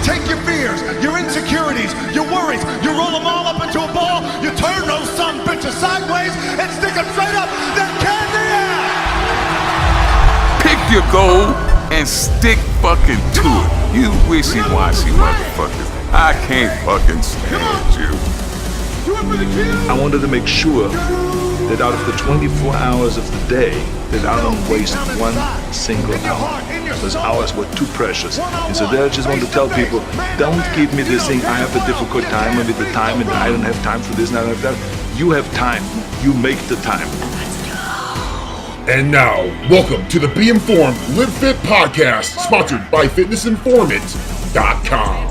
take your fears, your insecurities, your worries, you roll them all up into a ball, you turn those some bitches sideways and stick them straight up, then candy out! Pick your goal and stick fucking to it. You wishy-washy motherfuckers. I can't fucking stand you. I wanted to make sure that out of the 24 hours of the day, that I don't waste one single hour. Those hours were too precious. And so there I just want to tell people, don't give me this thing, I have a difficult time with the time and I don't have time for this and I don't have that. You have time. You make the time. And now, welcome to the Be Informed, Live Fit podcast, sponsored by FitnessInformant.com.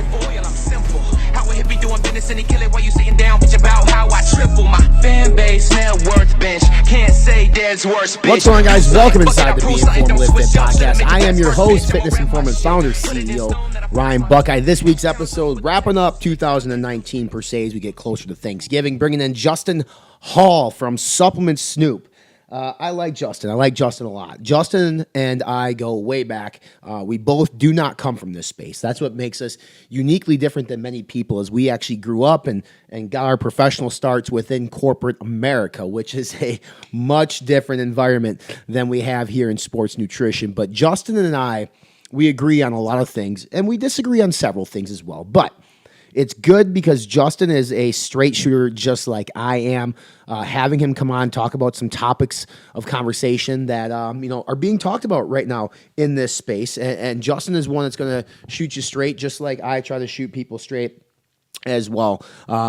What's going on, guys? Welcome inside the Be Informed, Live Fit podcast. I am your host, Fitness Informant founder, CEO, Ryan Buckeye. This week's episode, wrapping up 2019 per se as we get closer to Thanksgiving, bringing in Justin Hall from Supplement Snoop. I like Justin. I like Justin a lot. Justin and I go way back. We both do not come from this space. That's what makes us uniquely different than many people, as we actually grew up and got our professional starts within corporate America, which is a much different environment than we have here in sports nutrition. But Justin and I, we agree on a lot of things, and we disagree on several things as well. But it's good because Justin is a straight shooter just like I am. Having him come on, talk about some topics of conversation that are being talked about right now in this space. And Justin is one that's going to shoot you straight, just like I try to shoot people straight as well.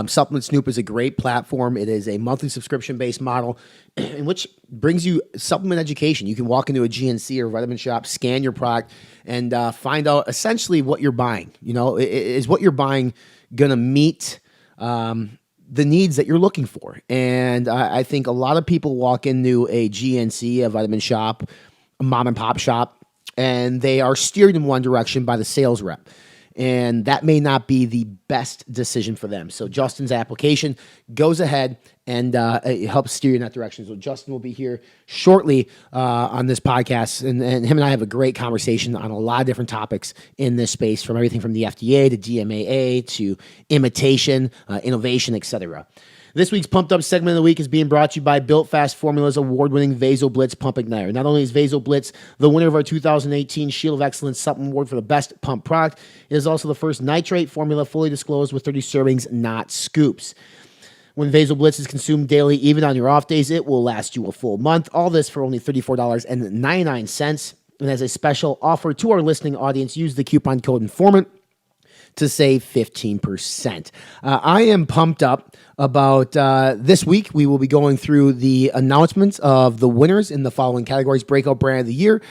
Supplement Snoop is a great platform. It is a monthly subscription-based model in which brings you supplement education. You can walk into a GNC or vitamin shop, scan your product, and find out essentially what you're buying. Is what you're buying going to meet the needs that you're looking for? And I think a lot of people walk into a GNC, a vitamin shop, a mom and pop shop, and they are steered in one direction by the sales rep. And that may not be the best decision for them. So Justin's application goes ahead and it helps steer you in that direction. So Justin will be here shortly on this podcast, and him and I have a great conversation on a lot of different topics in this space, from everything from the FDA to DMAA to imitation, innovation, etc. This week's Pumped Up segment of the week is being brought to you by Built Fast Formula's award-winning Vaso Blitz Pump Igniter. Not only is Vaso Blitz the winner of our 2018 Shield of Excellence Supplement Award for the best pump product, it is also the first nitrate formula fully disclosed with 30 servings, not scoops. When Vaso Blitz is consumed daily, even on your off days, it will last you a full month. All this for only $34.99. And as a special offer to our listening audience, use the coupon code INFORMANT to save 15%. I am pumped up about this week. We will be going through the announcements of the winners in the following categories: Breakout Brand of the Year,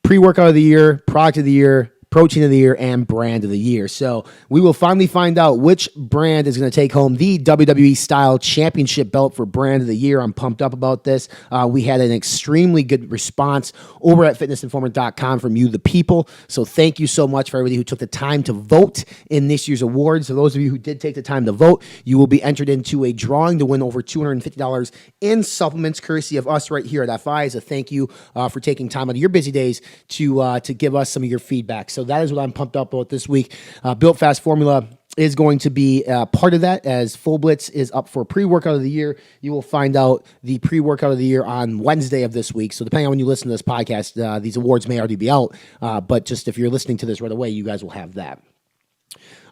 Pre-Workout of the Year, Product of the Year, Protein of the Year, and Brand of the Year. So we will finally find out which brand is going to take home the WWE Style Championship belt for Brand of the Year. I'm pumped up about this. We had an extremely good response over at FitnessInformant.com from you, the people. So thank you so much for everybody who took the time to vote in this year's awards. So those of you who did take the time to vote, you will be entered into a drawing to win over $250 in supplements, courtesy of us right here at FI. As a thank you for taking time out of your busy days to give us some of your feedback. So that is what I'm pumped up about this week. Built Fast Formula is going to be part of that, as Full Blitz is up for Pre-Workout of the Year. You will find out the Pre-Workout of the Year on Wednesday of this week. So depending on when you listen to this podcast, these awards may already be out. But just if you're listening to this right away, you guys will have that.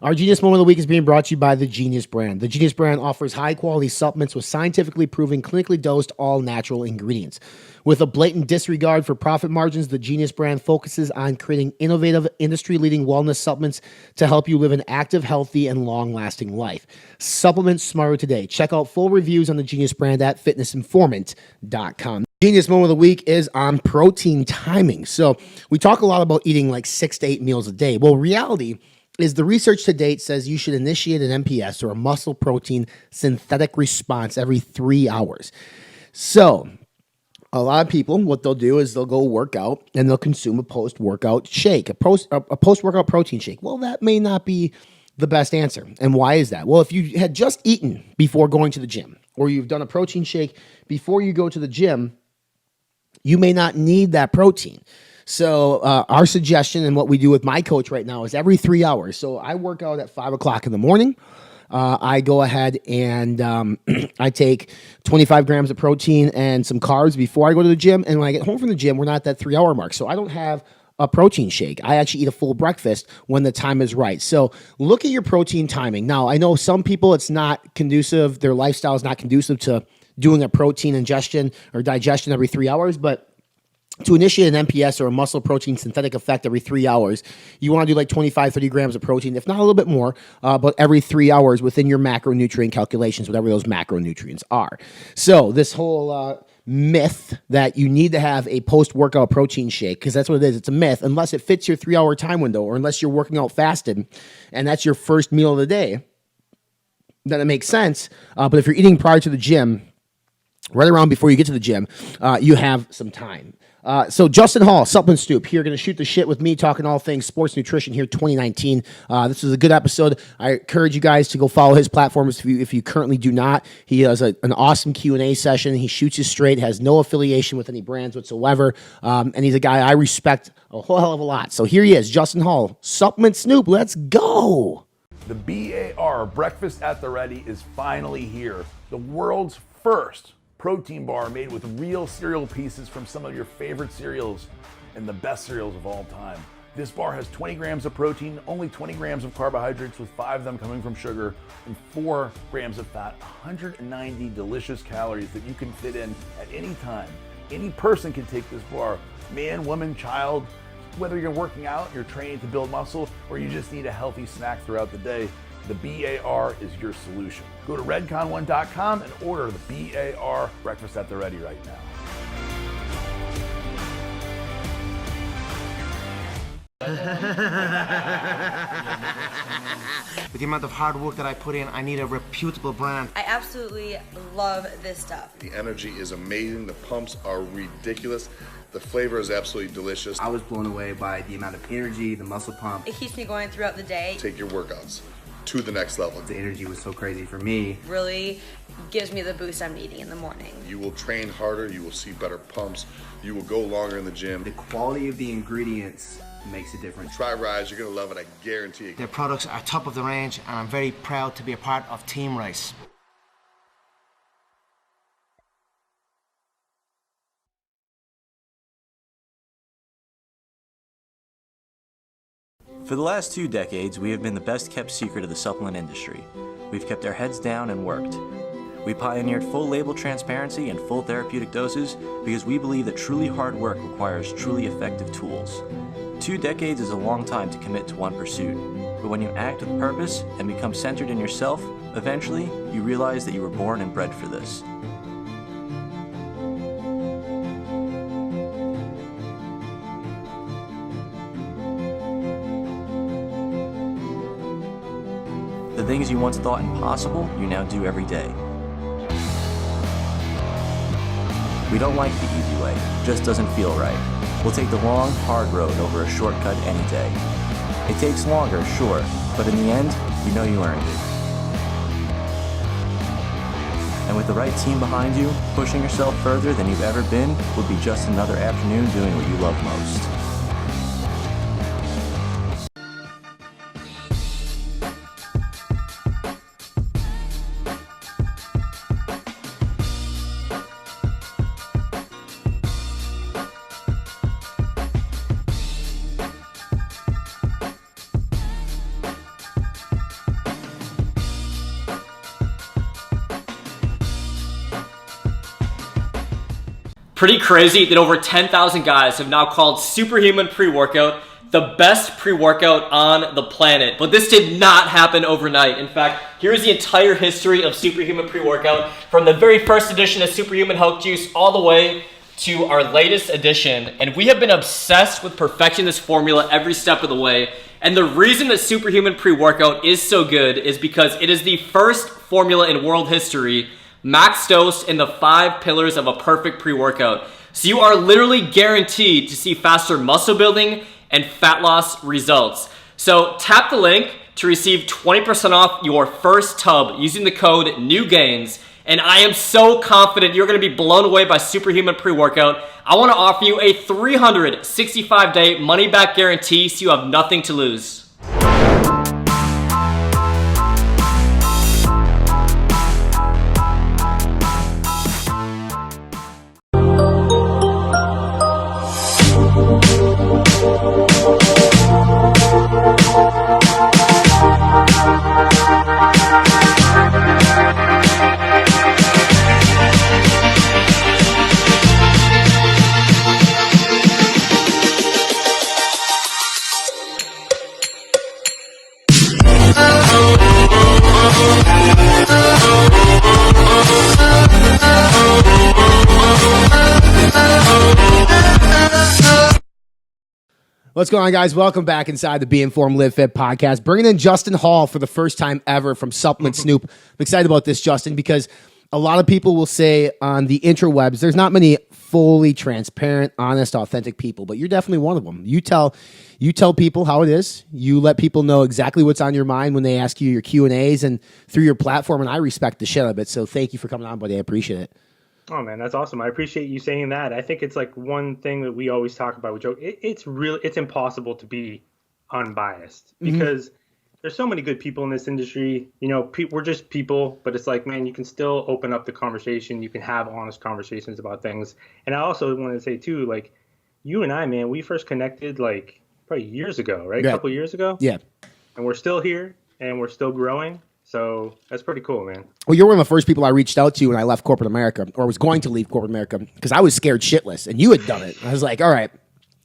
Our Genius Moment of the Week is being brought to you by the Genius Brand. The Genius Brand offers high-quality supplements with scientifically proven, clinically dosed, all-natural ingredients. With a blatant disregard for profit margins, the Genius Brand focuses on creating innovative, industry-leading wellness supplements to help you live an active, healthy, and long-lasting life. Supplement smarter today. Check out full reviews on the Genius Brand at FitnessInformant.com. Genius Moment of the Week is on protein timing. So we talk a lot about eating like 6 to 8 meals a day. Well, reality is the research to date says you should initiate an MPS, or a muscle protein synthetic response, every 3 hours. So a lot of people, what they'll do is they'll go work out and they'll consume a post-workout shake, a post-workout protein shake. Well, that may not be the best answer. And why is that? Well, if you had just eaten before going to the gym, or you've done a protein shake before you go to the gym, you may not need that protein. So our suggestion and what we do with my coach right now is every 3 hours. So I work out at 5 o'clock in the morning. I go ahead and I take 25 grams of protein and some carbs before I go to the gym. And when I get home from the gym, we're not at that 3 hour mark. So I don't have a protein shake. I actually eat a full breakfast when the time is right. So look at your protein timing. Now, I know some people it's not conducive, their lifestyle is not conducive to doing a protein ingestion or digestion every 3 hours, but to initiate an MPS or a muscle protein synthetic effect every 3 hours, you want to do like 25, 30 grams of protein, if not a little bit more, but every 3 hours within your macronutrient calculations, whatever those macronutrients are. So this whole myth that you need to have a post-workout protein shake, because that's what it is. It's a myth, unless it fits your 3 hour time window or unless you're working out fasted and that's your first meal of the day, then it makes sense. But if you're eating prior to the gym, right around before you get to the gym, you have some time. So Justin Hall, Supplement Snoop, here, going to shoot the shit with me, talking all things sports nutrition here 2019. This is a good episode. I encourage you guys to go follow his platforms if you currently do not. He has an awesome Q&A session. He shoots you straight, has no affiliation with any brands whatsoever, and he's a guy I respect a whole hell of a lot. So here he is, Justin Hall, Supplement Snoop. Let's go. The BAR Breakfast at the Ready is finally here. The world's first protein bar made with real cereal pieces from some of your favorite cereals and the best cereals of all time. This bar has 20 grams of protein, only 20 grams of carbohydrates, with 5 of them coming from sugar, and 4 grams of fat, 190 delicious calories that you can fit in at any time. Any person can take this bar, man, woman, child, whether you're working out, you're training to build muscle, or you just need a healthy snack throughout the day. The BAR is your solution. Go to redcon1.com and order the BAR Breakfast at the Ready right now. With the amount of hard work that I put in, I need a reputable brand. I absolutely love this stuff. The energy is amazing. The pumps are ridiculous. The flavor is absolutely delicious. I was blown away by the amount of energy, the muscle pump. It keeps me going throughout the day. Take your workouts to the next level. The energy was so crazy for me. Really gives me the boost I'm needing in the morning. You will train harder. You will see better pumps. You will go longer in the gym. The quality of the ingredients makes a difference. Try Rise. You're going to love it. I guarantee it. Their products are top of the range, and I'm very proud to be a part of Team Rice. For the last 2 decades, we have been the best kept secret of the supplement industry. We've kept our heads down and worked. We pioneered full label transparency and full therapeutic doses because we believe that truly hard work requires truly effective tools. 2 decades is a long time to commit to one pursuit, but when you act with purpose and become centered in yourself, eventually you realize that you were born and bred for this. The things you once thought impossible, you now do every day. We don't like the easy way, it just doesn't feel right. We'll take the long, hard road over a shortcut any day. It takes longer, sure, but in the end, you know you earned it. And with the right team behind you, pushing yourself further than you've ever been would be just another afternoon doing what you love most. Pretty crazy that over 10,000 guys have now called Superhuman pre-workout the best pre-workout on the planet. But this did not happen overnight. In fact, here's the entire history of Superhuman pre-workout from the very first edition of Superhuman Health Juice all the way to our latest edition. And we have been obsessed with perfecting this formula every step of the way. And the reason that Superhuman pre-workout is so good is because it is the first formula in world history max dose in the 5 pillars of a perfect pre-workout. So you are literally guaranteed to see faster muscle building and fat loss results. So tap the link to receive 20% off your first tub using the code NEWGAINS and I am so confident you're going to be blown away by Superhuman pre-workout. I want to offer you a 365-day money-back guarantee so you have nothing to lose. What's going on, guys? Welcome back inside the Be Informed Live Fit podcast. Bringing in Justin Hall for the first time ever from Supplement Snoop. I'm excited about this, Justin, because a lot of people will say on the interwebs, there's not many fully transparent, honest, authentic people, but you're definitely one of them. You tell people how it is. You let people know exactly what's on your mind when they ask you your Q&As and through your platform, and I respect the shit out of it. So thank you for coming on, buddy. I appreciate it. Oh man, that's awesome. I appreciate you saying that. I think it's like one thing that we always talk about with Joe. It's impossible to be unbiased because there's so many good people in this industry. You know, we're just people, but it's like, man, you can still open up the conversation. You can have honest conversations about things. And I also wanted to say too, like you and I, man, we first connected like probably years ago, right? Yeah. A couple of years ago. Yeah. And we're still here and we're still growing. So that's pretty cool, man. Well, you're one of the first people I reached out to when I left corporate America, or was going to leave corporate America, because I was scared shitless, and you had done it. I was like, all right,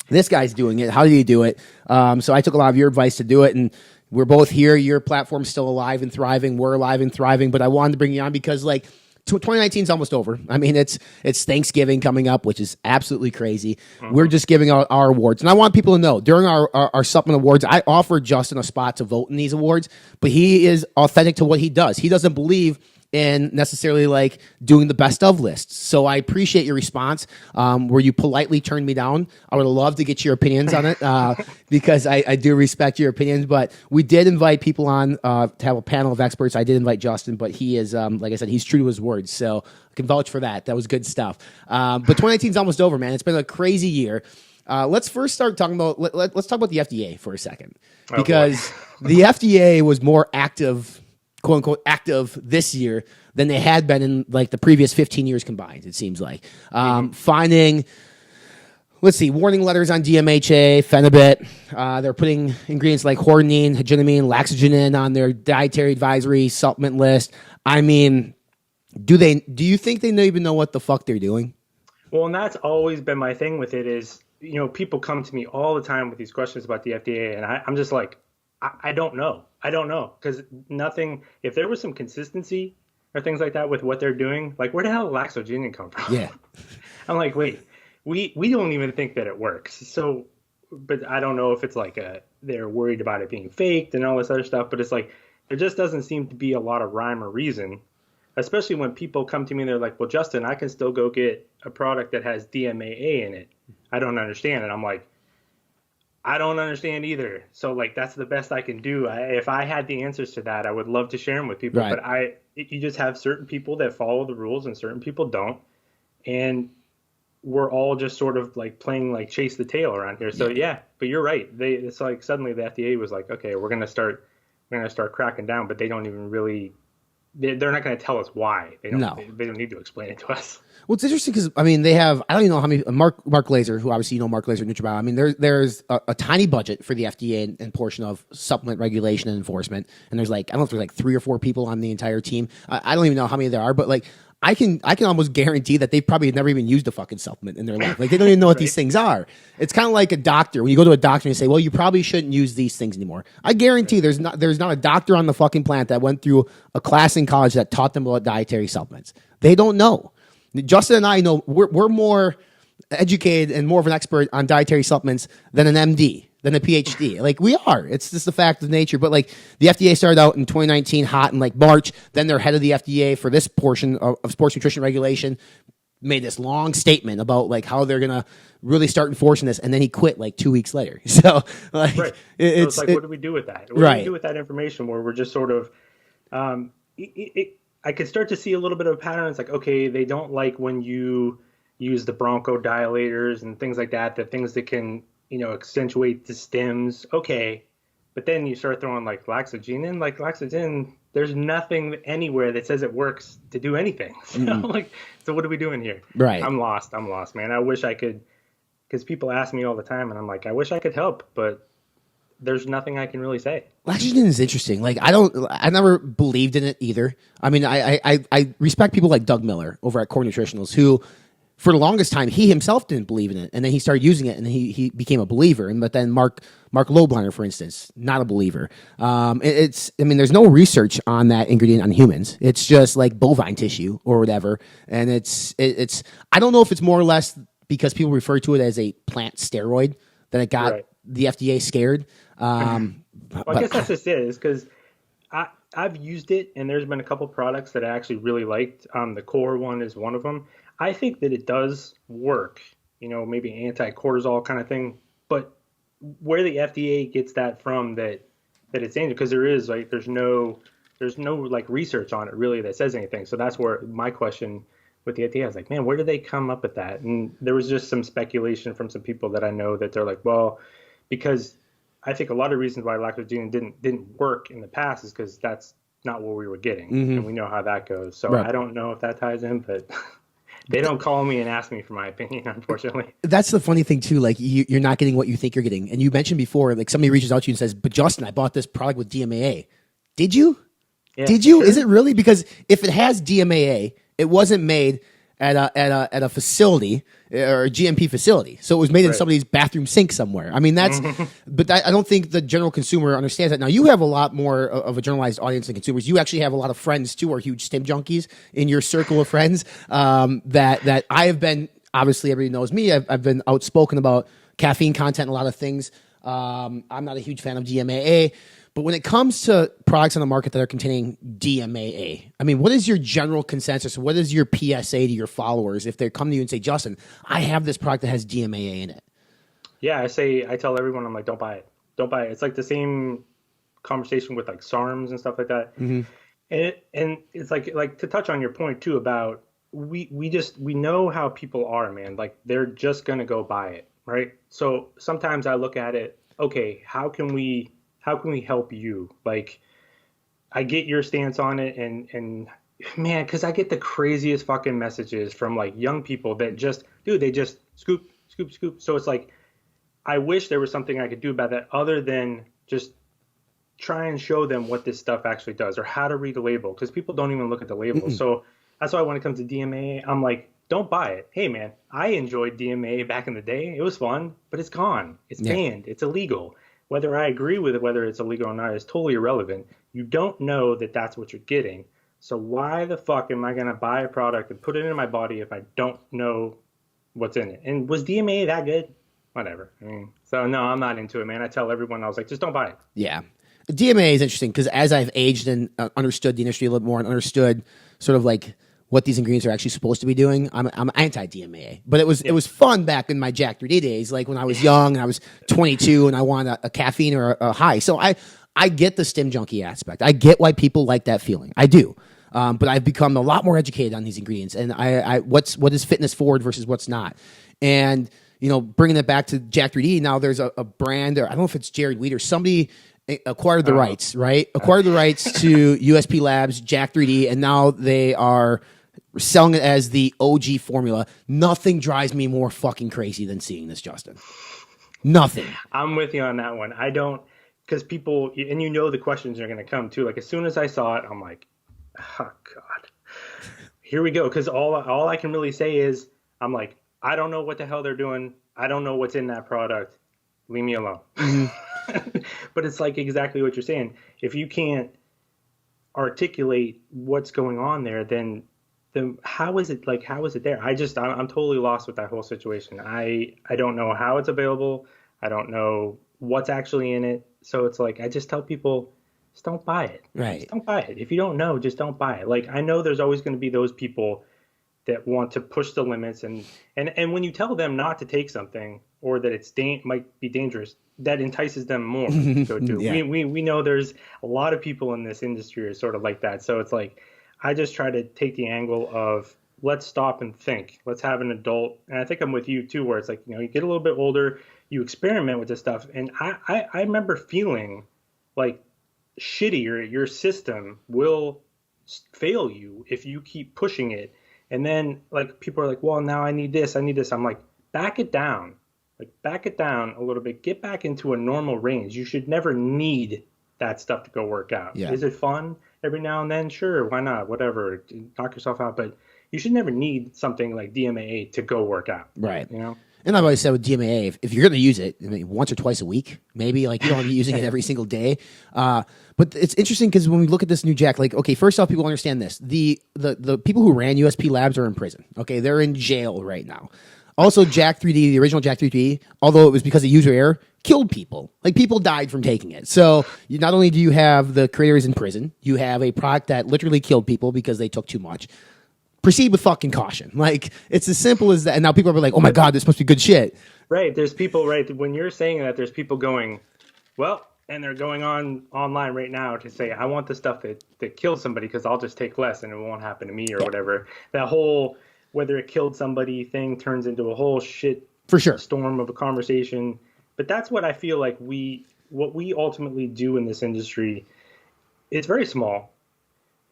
this guy's doing it. How did he do it? So I took a lot of your advice to do it, and we're both here. Your platform's still alive and thriving. We're alive and thriving, but I wanted to bring you on because, like, 2019 is almost over. I mean, it's Thanksgiving coming up, which is absolutely crazy. We're just giving out our awards. And I want people to know, during our supplement awards, I offered Justin a spot to vote in these awards, but he is authentic to what he does. He doesn't believe in necessarily like doing the best of lists. So I appreciate your response where you politely turned me down. I would love to get your opinions on it because I do respect your opinions, but we did invite people on to have a panel of experts. I did invite Justin, but he is, like I said, he's true to his words. So I can vouch for that. That was good stuff. But 2019 is almost over, man. It's been a crazy year. Let's first start talking about, let's talk about the FDA for a second, because the FDA was more active, quote unquote, active this year than they had been in like the previous 15 years combined, it seems like. Finding, let's see, warning letters on DMAA, Phenibut. They're putting ingredients like hordenine, hegelamine, laxogenin on their dietary advisory supplement list. I mean, do you think they even know what the fuck they're doing? Well, and that's always been my thing with it is, you know, people come to me all the time with these questions about the FDA, and I'm just like, I don't know. I don't know, because nothing, if there was some consistency or things like that with what they're doing, like where the hell did laxogenin come from? Yeah. I'm like, wait, we don't even think that it works. So, but I don't know if it's like they're worried about it being faked and all this other stuff, but it's like, there just doesn't seem to be a lot of rhyme or reason, especially when people come to me and they're like, well, Justin, I can still go get a product that has DMAA in it. I don't understand. And I'm like, I don't understand either. So like, that's the best I can do. If I had the answers to that, I would love to share them with people, right. But you just have certain people that follow the rules and certain people don't. And we're all just sort of like playing like chase the tail around here. So yeah, but you're right. It's like suddenly the FDA was like, okay, we're going to start cracking down, but they don't even really, they're not going to tell us why. They don't need to explain it to us. Well, it's interesting because, I mean, they have, I don't even know how many, Mark Glazer, who obviously you know Mark Glazer at NutriBio. I mean, there's a tiny budget for the FDA and portion of supplement regulation and enforcement. And there's like, I don't know if there's like 3 or 4 people on the entire team. I don't even know how many there are, but like, I can almost guarantee that they've probably never even used a fucking supplement in their life. Like, they don't even know what these things are. It's kind of like a doctor. When you go to a doctor and you say, well, you probably shouldn't use these things anymore. I guarantee there's not a doctor on the fucking planet that went through a class in college that taught them about dietary supplements. They don't know. Justin and I know we're more educated and more of an expert on dietary supplements than an MD, than a PhD. Like, we are. It's just the fact of nature. But like, the FDA started out in 2019 hot in like March. Then their head of the FDA for this portion of sports nutrition regulation made this long statement about like how they're gonna really start enforcing this, and then he quit like 2 weeks later. So like, right. It's like, what do we do with that? What do we do with that information where we're just sort of, I could start to see a little bit of a pattern. It's like, okay, they don't like when you use the bronchodilators and things like that, the things that can, accentuate the stems. Okay. But then you start throwing like laxogene in, like laxogene, there's nothing anywhere that says it works to do anything. So what are we doing here? Right. I'm lost, man. I wish I could, because people ask me all the time and I'm like, I wish I could help, but there's nothing I can really say. Laxogene is interesting. Like I never believed in it either. I mean, I respect people like Doug Miller over at Core Nutritionals who, for the longest time, he himself didn't believe in it, and then he started using it, and he became a believer. But then Mark Lobliner, for instance, not a believer. There's no research on that ingredient on humans. It's just like bovine tissue or whatever, and it's. I don't know if it's more or less because people refer to it as a plant steroid that it got the FDA scared. I guess that's just it. Is because I've used it, and there's been a couple products that I actually really liked. The Core one is one of them. I think that it does work, maybe anti-cortisol kind of thing. But where the FDA gets that from, that it's dangerous, because there's no like research on it really that says anything. So that's where my question with the FDA, I was like, man, where did they come up with that? And there was just some speculation from some people that I know that they're like, well, because I think a lot of reasons why laxogene didn't work in the past is because that's not what we were getting, and we know how that goes. So I don't know if that ties in, but. They don't call me and ask me for my opinion, unfortunately. That's the funny thing, too. Like, you're not getting what you think you're getting. And you mentioned before, like, somebody reaches out to you and says, but Justin, I bought this product with DMAA. Did you? Yeah, Did you? Sure. Is it really? Because if it has DMAA, it wasn't made at a facility or a GMP facility. So it was made in somebody's bathroom sink somewhere. I mean, that's, but I don't think the general consumer understands that. Now, you have a lot more of a generalized audience than consumers. You actually have a lot of friends too, or huge stim junkies in your circle of friends, that I have been, obviously everybody knows me. I've been outspoken about caffeine content and a lot of things. I'm not a huge fan of DMAA. But when it comes to products on the market that are containing DMAA, I mean, what is your general consensus? What is your PSA to your followers if they come to you and say, Justin, I have this product that has DMAA in it? Yeah, I tell everyone, I'm like, don't buy it. Don't buy it. It's like the same conversation with like SARMs and stuff like that. Mm-hmm. And it's like to touch on your point too about we know how people are, man. Like they're just going to go buy it, right? So sometimes I look at it, okay, how can we help you? Like, I get your stance on it, and man, because I get the craziest fucking messages from like young people that they just scoop. So it's like, I wish there was something I could do about that other than just try and show them what this stuff actually does or how to read the label, because people don't even look at the label. Mm-hmm. So that's why when it comes to DMAA, I'm like, don't buy it. Hey man, I enjoyed DMAA back in the day. It was fun, but it's gone. It's banned. It's illegal. Whether I agree with it, whether it's illegal or not, is totally irrelevant. You don't know that that's what you're getting. So why the fuck am I going to buy a product and put it in my body if I don't know what's in it? And was DMAA that good? Whatever. I mean, so no, I'm not into it, man. I tell everyone, I was like, just don't buy it. Yeah. DMAA is interesting because as I've aged and understood the industry a little more and understood sort of like what these ingredients are actually supposed to be doing, I'm anti-DMAA. But it was fun back in my Jack 3D days, like when I was young and I was 22 and I wanted a caffeine or a high. So I get the stim junkie aspect. I get why people like that feeling. I do. But I've become a lot more educated on these ingredients and what is fitness forward versus what's not. And, bringing it back to Jack 3D, now there's a brand, or I don't know if it's Jared Weed or somebody acquired the rights, right? Acquired the rights to USP Labs, Jack 3D, and now they are selling it as the OG formula. Nothing drives me more fucking crazy than seeing this, Justin. Nothing. I'm with you on that one. I don't, because people, and the questions are going to come too. Like as soon as I saw it, I'm like, oh God, here we go. Because all I can really say is, I'm like, I don't know what the hell they're doing. I don't know what's in that product. Leave me alone. Mm-hmm. But it's like exactly what you're saying. If you can't articulate what's going on there, then how is it there? I'm totally lost with that whole situation. I don't know how it's available. I don't know what's actually in it. So it's like, I just tell people, just don't buy it. Right. Just don't buy it. If you don't know, just don't buy it. Like, I know there's always going to be those people that want to push the limits. And when you tell them not to take something or that it's might be dangerous, that entices them more to go do. Yeah. We know there's a lot of people in this industry are sort of like that. So it's like, I just try to take the angle of let's stop and think. Let's have an adult. And I think I'm with you too, where it's like, you get a little bit older, you experiment with this stuff. And I remember feeling like shitty, or your system will fail you if you keep pushing it. And then like people are like, well, now I need this. I'm like, back it down. Like back it down a little bit. Get back into a normal range. You should never need that stuff to go work out. Yeah. Is it fun every now and then? Sure, why not? Whatever. Knock yourself out. But you should never need something like DMAA to go work out. Right. You know? And I've always said with DMAA, if you're going to use it, I mean, once or twice a week, maybe, like you don't want to be using it every single day. But it's interesting because when we look at this new Jack, like, okay, first off, people understand this. The people who ran USP Labs are in prison. Okay, they're in jail right now. Also, Jack 3D, the original Jack 3D, although it was because of user error, killed people. Like, people died from taking it. So not only do you have the creators in prison, you have a product that literally killed people because they took too much. Proceed with fucking caution. Like, it's as simple as that. And now people are like, oh my God, this must be good shit. Right. There's people, right, when you're saying that, there's people going, well, and they're going online right now to say, I want the stuff that kills somebody because I'll just take less and it won't happen to me or whatever. That whole whether it killed somebody thing turns into a whole shit for sure storm of a conversation. But that's what I feel like what we ultimately do in this industry. It's very small.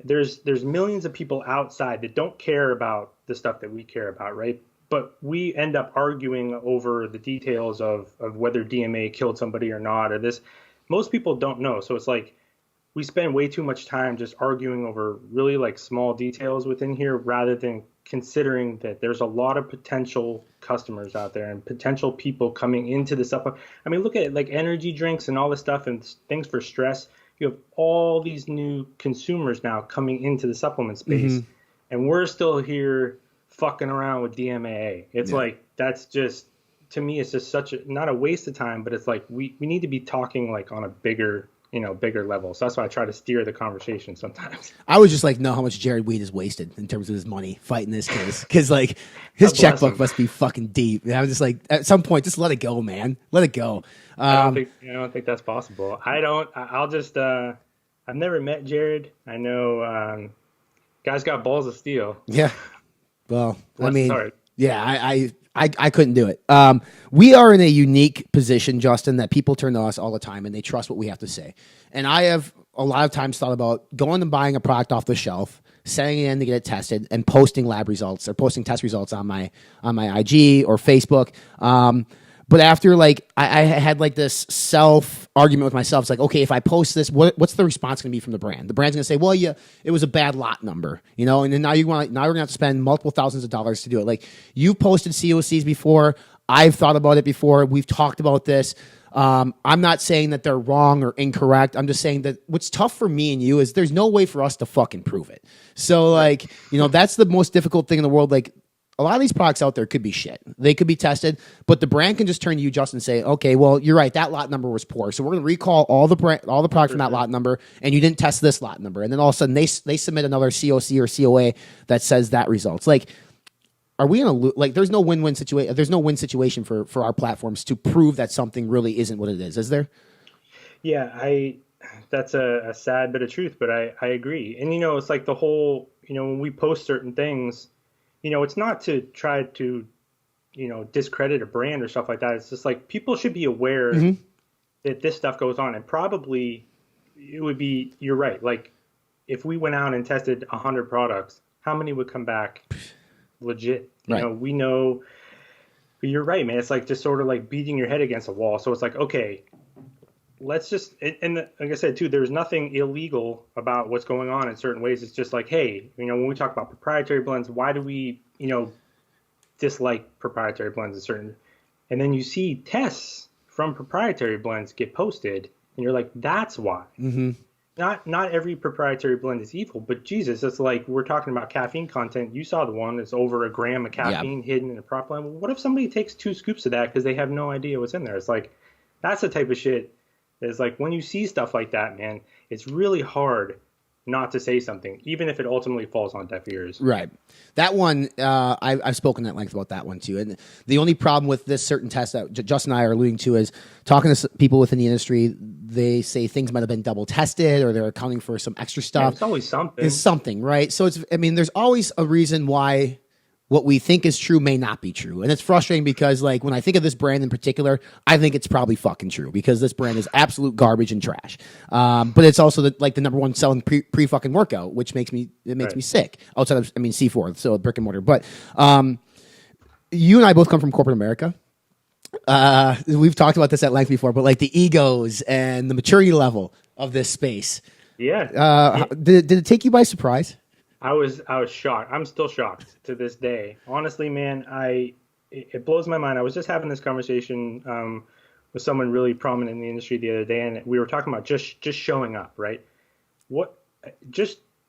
There's millions of people outside that don't care about the stuff that we care about, right? But we end up arguing over the details of whether DMA killed somebody or not, or this. Most people don't know. So it's like we spend way too much time just arguing over really like small details within here rather than considering that there's a lot of potential customers out there and potential people coming into the supplement. I mean, look at it, like energy drinks and all this stuff and things for stress. You have all these new consumers now coming into the supplement space, and we're still here fucking around with DMAA. It's like, that's just, to me, it's just such a, not a waste of time, but it's like we need to be talking like on a bigger level. So that's why I try to steer the conversation sometimes. I was just like, know how much Jared Weed is wasted in terms of his money fighting this case. Because like his checkbook must be fucking deep. And I was just like, at some point, just let it go, man. Let it go. I don't think that's possible. I'll just, I've never met Jared. I know guy's got balls of steel. Yeah. Well, I mean, sorry. Yeah, I couldn't do it. We are in a unique position, Justin, that people turn to us all the time and they trust what we have to say. And I have a lot of times thought about going and buying a product off the shelf, sending it in to get it tested, and posting lab results or posting test results on my IG or Facebook. But after like I had like this self argument with myself. It's like, okay, if I post this, what's the response going to be from the brand? The brand's going to say, well, yeah, it was a bad lot number, and then now we're going to have to spend multiple thousands of dollars to do it. Like, you've posted COCs before. I've thought about it before. We've talked about this. I'm not saying that they're wrong or incorrect. I'm just saying that what's tough for me and you is there's no way for us to fucking prove it. So like, that's the most difficult thing in the world. Like, a lot of these products out there could be shit. They could be tested, but the brand can just turn to you, Justin, and say, okay, well, you're right. That lot number was poor. So we're going to recall all the products from that lot number, and you didn't test this lot number. And then all of a sudden they submit another COC or COA that says that results. Like, are we in like, there's no win-win situation. There's no win situation for our platforms to prove that something really isn't what it is there? Yeah, that's a sad bit of truth, but I agree. And, it's like the whole, when we post certain things, it's not to try to, discredit a brand or stuff like that. It's just like people should be aware that this stuff goes on. And probably it would be, you're right. Like, if we went out and tested 100 products, how many would come back legit? We know, but you're right, man. It's like just sort of like beating your head against a wall. So it's like, okay, let's just, and like I said, too, there's nothing illegal about what's going on in certain ways. It's just like, hey, when we talk about proprietary blends, why do we, dislike proprietary blends in certain, and then you see tests from proprietary blends get posted and you're like, that's why. Not every proprietary blend is evil, but Jesus, it's like, we're talking about caffeine content. You saw the one that's over a gram of caffeine hidden in a prop blend. Well, what if somebody takes 2 scoops of that because they have no idea what's in there? It's like, that's the type of shit. It's like, when you see stuff like that, man, it's really hard not to say something, even if it ultimately falls on deaf ears. Right. That one, I've spoken at length about that one too. And the only problem with this certain test that Justin and I are alluding to is talking to people within the industry. They say things might have been double tested, or they're accounting for some extra stuff. Yeah, it's always something. It's something, right? So there's always a reason why what we think is true may not be true. And it's frustrating because, like, when I think of this brand in particular, I think it's probably fucking true because this brand is absolute garbage and trash. But it's also the number one selling pre fucking workout, which makes me sick outside of, C4, so brick and mortar. But you and I both come from corporate America. We've talked about this at length before, but like the egos and the maturity level of this space. Yeah. Did it take you by surprise? I was shocked. I'm still shocked to this day. Honestly, man, it blows my mind. I was just having this conversation with someone really prominent in the industry the other day, and we were talking about just showing up, right?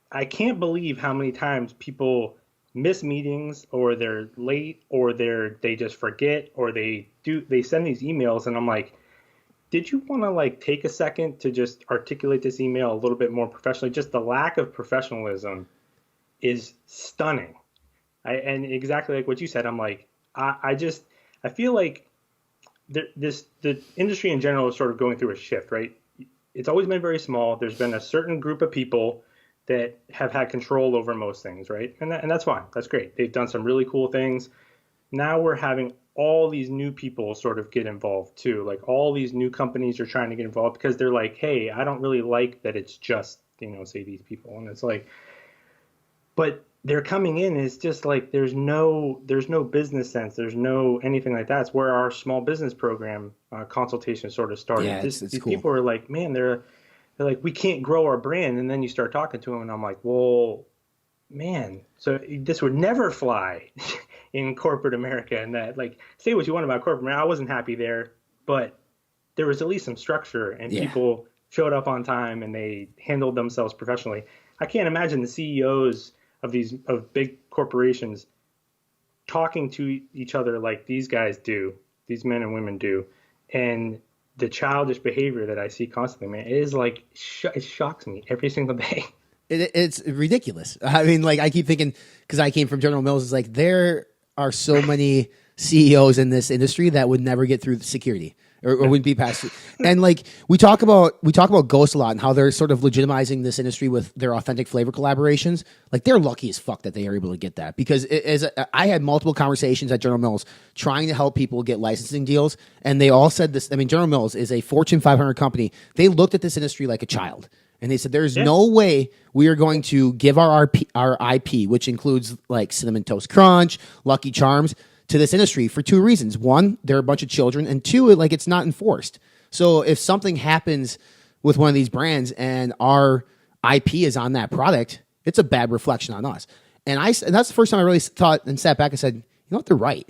I can't believe how many times people miss meetings, or they're late, or they just forget, or they send these emails, and I'm like, did you want to like take a second to just articulate this email a little bit more professionally? Just the lack of professionalism is stunning. And exactly like what you said, I'm like, I feel like the industry in general is sort of going through a shift, right? It's always been very small. There's been a certain group of people that have had control over most things, right? And that's fine. That's great. They've done some really cool things. Now we're having all these new people sort of get involved too. Like all these new companies are trying to get involved because they're like, hey, I don't really like that it's just, say these people. And it's like, but they're coming in, it's just like there's no business sense, there's no anything like that. It's where our small business program consultation sort of started. Yeah, it's these cool. people are like, man, they're like, we can't grow our brand, and then you start talking to them, and I'm like, well, man, so this would never fly in corporate America. And that, like, say what you want about corporate America, I wasn't happy there, but there was at least some structure, and people showed up on time, and they handled themselves professionally. I can't imagine the CEOs of big corporations talking to each other like these guys do, these men and women do, and the childish behavior that I see constantly, man, it is like it shocks me every single day. It's ridiculous. I mean, like, I keep thinking, because I came from General Mills, it's like there are so many CEOs in this industry that would never get through the security or wouldn't be past. And like we talk about Ghost a lot and how they're sort of legitimizing this industry with their authentic flavor collaborations. Like, they're lucky as fuck that they are able to get that, because I had multiple conversations at General Mills trying to help people get licensing deals, and they all said this. I mean, General Mills is a Fortune 500 company. They looked at this industry like a child. And they said, there's no way we are going to give our IP, which includes like Cinnamon Toast Crunch, Lucky Charms, to this industry for two reasons. One, they're a bunch of children. And two, like, it's not enforced. So if something happens with one of these brands and our IP is on that product, it's a bad reflection on us. And that's the first time I really thought and sat back and said, you know what, they're right.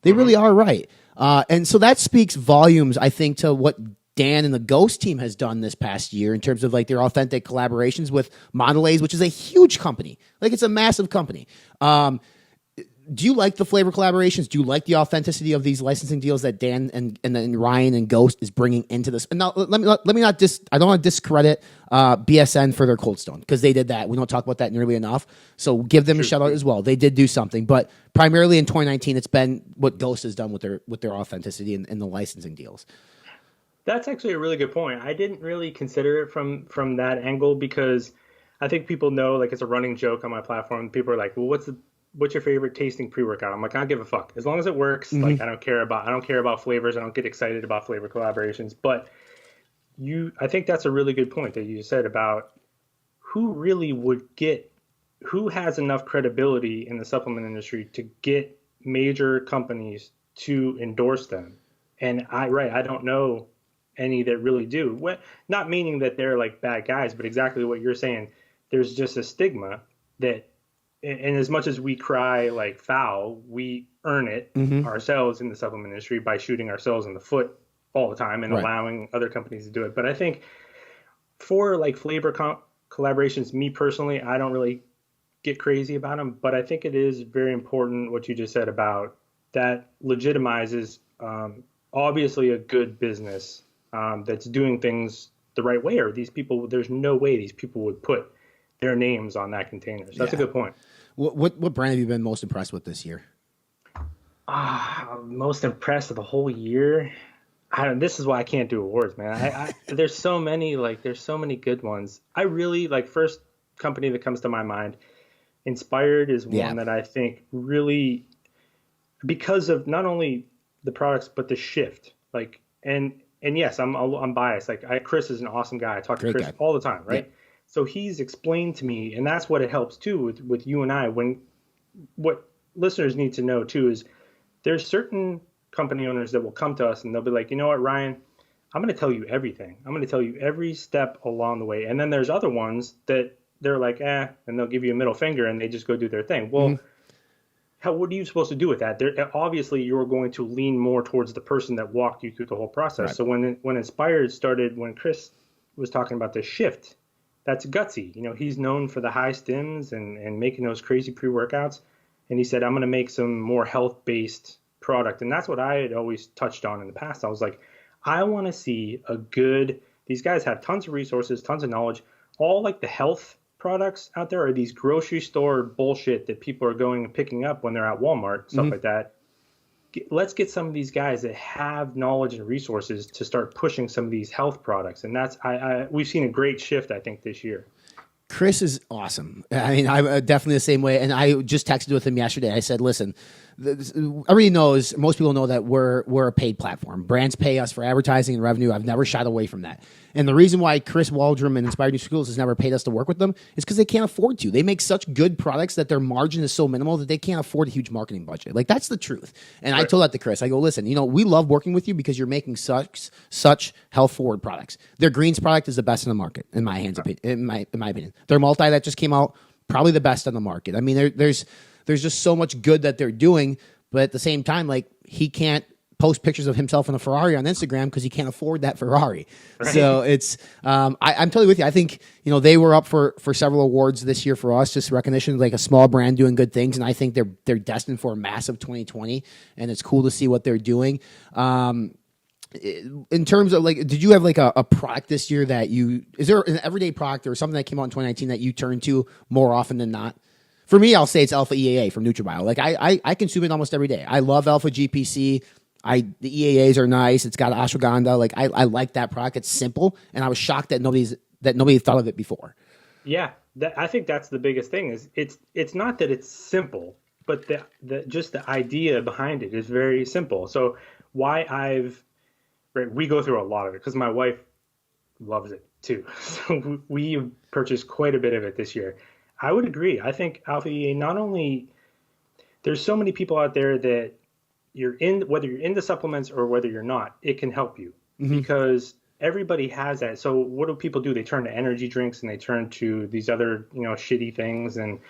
They really are right. And so that speaks volumes, I think, to what Dan and the Ghost team has done this past year in terms of like their authentic collaborations with Mondelez, which is a huge company. Like, it's a massive company. Do you like the flavor collaborations? Do you like the authenticity of these licensing deals that Dan and then Ryan and Ghost is bringing into this? And now let me not I don't want to discredit BSN for their Cold Stone, because they did that. We don't talk about that nearly enough. So give them a shout out as well. They did do something, but primarily in 2019, it's been what Ghost has done with their authenticity and the licensing deals. That's actually a really good point. I didn't really consider it from that angle, because I think people know, like, it's a running joke on my platform. People are like, well, what's your favorite tasting pre-workout? I'm like, I don't give a fuck. As long as it works, like, I don't care about flavors. I don't get excited about flavor collaborations. But I think that's a really good point that you said about who has enough credibility in the supplement industry to get major companies to endorse them. And I don't know any that really do. Not meaning that they're like bad guys, but exactly what you're saying. There's just a stigma that, and as much as we cry like foul, we earn it ourselves in the supplement industry by shooting ourselves in the foot all the time and allowing other companies to do it. But I think for like flavor collaborations, me personally, I don't really get crazy about them, but I think it is very important what you just said about that legitimizes obviously a good business that's doing things the right way, or these people, there's no way these people would put their names on that container. So that's a good point. What brand have you been most impressed with this year? Most impressed with the whole year. This is why I can't do awards, man. There's so many good ones. I really first company that comes to my mind. Inspired is one that I think really, because of not only the products but the shift. And yes, I'm biased. Chris is an awesome guy. I talk to Chris all the time, right? Yeah. So he's explained to me, and that's what it helps too with you and I. What listeners need to know too is there's certain company owners that will come to us and they'll be like, you know what, Ryan, I'm going to tell you everything. I'm going to tell you every step along the way. And then there's other ones that they're like, and they'll give you a middle finger and they just go do their thing. Well, what are you supposed to do with that? Obviously, you're going to lean more towards the person that walked you through the whole process. Right. So when Inspired started, when Chris was talking about the shift, that's gutsy. He's known for the high stims and making those crazy pre-workouts. And he said, I'm going to make some more health-based product. And that's what I had always touched on in the past. I was like, I want to see these guys have tons of resources, tons of knowledge. All the health products out there are these grocery store bullshit that people are going and picking up when they're at Walmart, stuff like that. Let's get some of these guys that have knowledge and resources to start pushing some of these health products. And that's, we've seen a great shift, I think, this year. Chris is awesome. I mean, I'm definitely the same way. And I just texted with him yesterday. I said, listen, everybody knows, most people know that we're a paid platform. Brands pay us for advertising and revenue. I've never shied away from that. And the reason why Chris Waldron and Inspired New Schools has never paid us to work with them is because they can't afford to. They make such good products that their margin is so minimal that they can't afford a huge marketing budget. That's the truth. And right. I told that to Chris. I go, listen, we love working with you because you're making such health forward products. Their greens product is the best in the market, in my opinion. Their multi that just came out, probably the best on the market. I mean, there's just so much good that they're doing, but at the same time, he can't post pictures of himself in a Ferrari on Instagram because he can't afford that Ferrari. Right. So it's, I'm totally with you. I think, they were up for several awards this year for us, just recognition, a small brand doing good things. And I think they're destined for a massive 2020, and it's cool to see what they're doing. In terms of did you have a product this year that is there an everyday product or something that came out in 2019 that you turn to more often than not? For me, I'll say it's Alpha EAA from NutraBio. I consume it almost every day. I love Alpha GPC. The EAAs are nice. It's got ashwagandha. I like that product. It's simple, and I was shocked that nobody thought of it before. Yeah, I think that's the biggest thing. Is it's not that it's simple, but just the idea behind it is very simple. So we go through a lot of it because my wife loves it too. So we purchased quite a bit of it this year. I would agree. I think Alpha EAA, not only there's so many people out there that whether you're into supplements or whether you're not, it can help you because everybody has that. So what do people do? They turn to energy drinks and they turn to these other, shitty things. And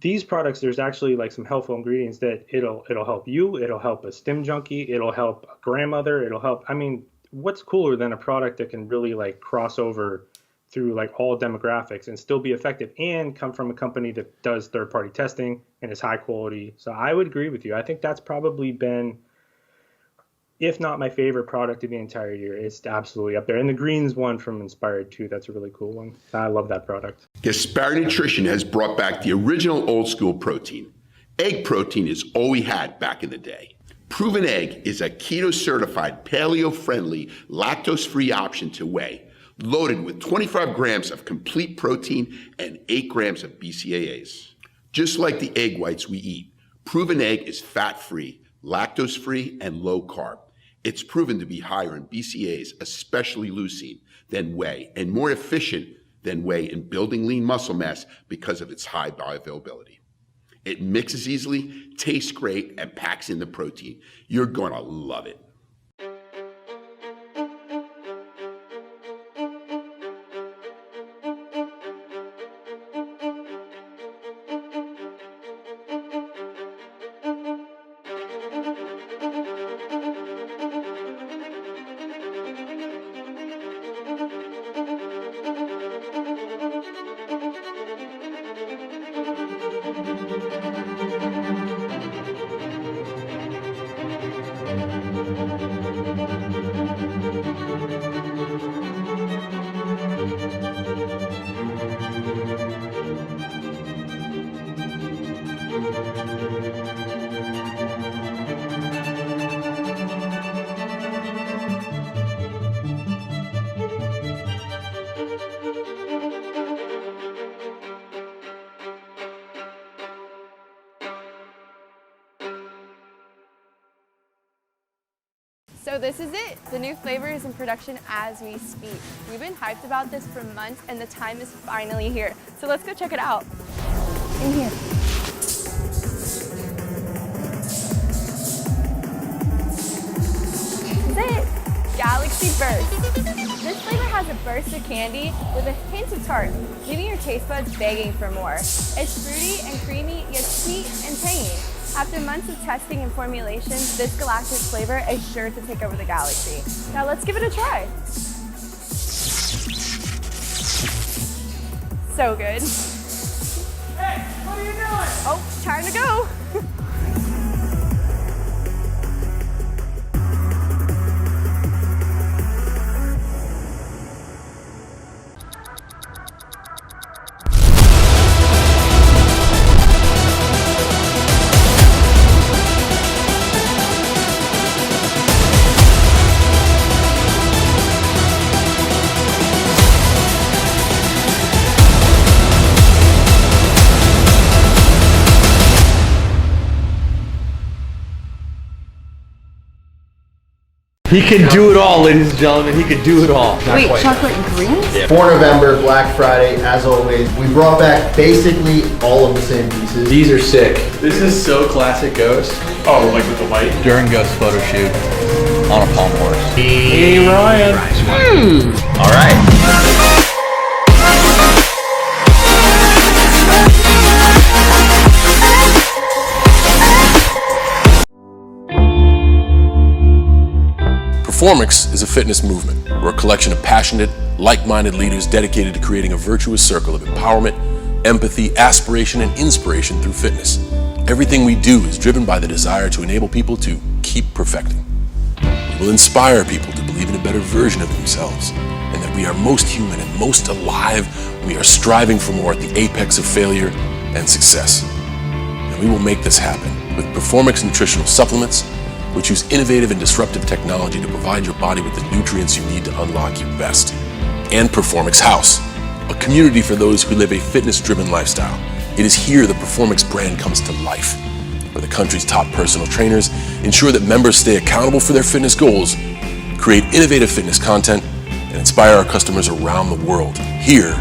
these products, there's actually some helpful ingredients that it'll help you. It'll help a stim junkie. It'll help a grandmother. It'll help. I mean, what's cooler than a product that can really cross over through all demographics and still be effective and come from a company that does third-party testing and is high quality. So I would agree with you. I think that's probably been, if not my favorite product of the entire year, it's absolutely up there. And the greens one from Inspired too, that's a really cool one. I love that product. Gaspari Nutrition has brought back the original old school protein. Egg protein is all we had back in the day. Proven Egg is a keto certified, paleo friendly, lactose free option to whey, loaded with 25 grams of complete protein and 8 grams of BCAAs. Just like the egg whites we eat, Proven Egg is fat-free, lactose-free, and low-carb. It's proven to be higher in BCAAs, especially leucine, than whey, and more efficient than whey in building lean muscle mass because of its high bioavailability. It mixes easily, tastes great, and packs in the protein. You're going to love it. So this is it. The new flavor is in production as we speak. We've been hyped about this for months and the time is finally here. So let's go check it out. In here. This is it. Galaxy Burst. This flavor has a burst of candy with a hint of tart, leaving your taste buds begging for more. It's fruity and creamy, yet sweet and tangy. After months of testing and formulation, this galactic flavor is sure to take over the galaxy. Now let's give it a try. So good. Hey, what are you doing? Oh, time to go. He can do it all, ladies and gentlemen. He can do it all. Wait, chocolate and green? Yeah. 4 November, Black Friday, as always. We brought back basically all of the same pieces. These are sick. This is so classic Ghost. Oh, like with the light? During Ghost's photo shoot on a palm horse. Hey, Ryan. All right. Performix is a fitness movement. We're a collection of passionate, like-minded leaders dedicated to creating a virtuous circle of empowerment, empathy, aspiration, and inspiration through fitness. Everything we do is driven by the desire to enable people to keep perfecting. We will inspire people to believe in a better version of themselves, and that we are most human and most alive. We are striving for more at the apex of failure and success. And we will make this happen with Performix nutritional supplements, which use innovative and disruptive technology to provide your body with the nutrients you need to unlock your best. And Performix House, a community for those who live a fitness-driven lifestyle. It is here the Performix brand comes to life, where the country's top personal trainers ensure that members stay accountable for their fitness goals, create innovative fitness content, and inspire our customers around the world. Here,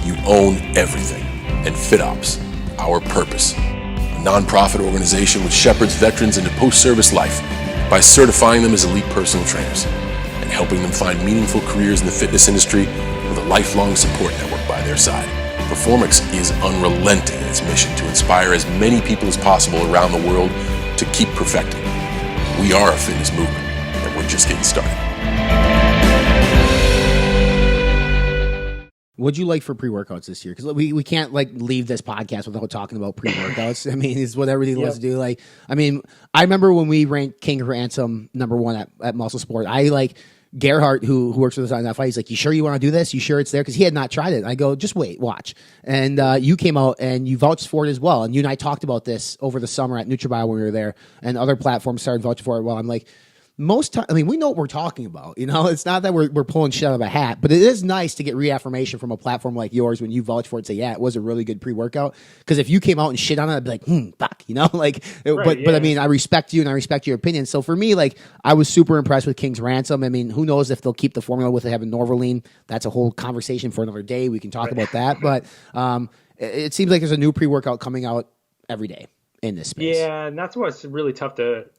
you own everything. And FitOps, our purpose. A nonprofit organization which shepherds veterans into post-service life by certifying them as elite personal trainers and helping them find meaningful careers in the fitness industry with a lifelong support network by their side. Performix is unrelenting in its mission to inspire as many people as possible around the world to keep perfecting. We are a fitness movement, and we're just getting started. What'd you like for pre-workouts this year? Because we can't like leave this podcast without talking about pre-workouts. I mean, it's what everybody wants to do. Like, I mean, I remember when we ranked King Ransom #1 at Muscle Sport. I like Gerhardt, who works with us on that fight. He's like, "You sure you want to do this? You sure it's there?" Because he had not tried it. I go, "Just wait, watch." And you came out and you vouched for it as well. And you and I talked about this over the summer at NutriBio when we were there, and other platforms started vouching for it. Well, I'm like, most time, I mean, we know what we're talking about. You know, it's not that we're pulling shit out of a hat, but it is nice to get reaffirmation from a platform like yours when you vouch for it and say, yeah, it was a really good pre-workout. Because if you came out and shit on it, I'd be like, fuck, you know, like, Right, but I mean, I respect you and I respect your opinion. So for me, like, I was super impressed with King's Ransom. I mean, who knows if they'll keep the formula with having Norvaline. That's a whole conversation for another day. We can talk about that. But it seems like there's a new pre-workout coming out every day in this space. Yeah, and that's what's really tough to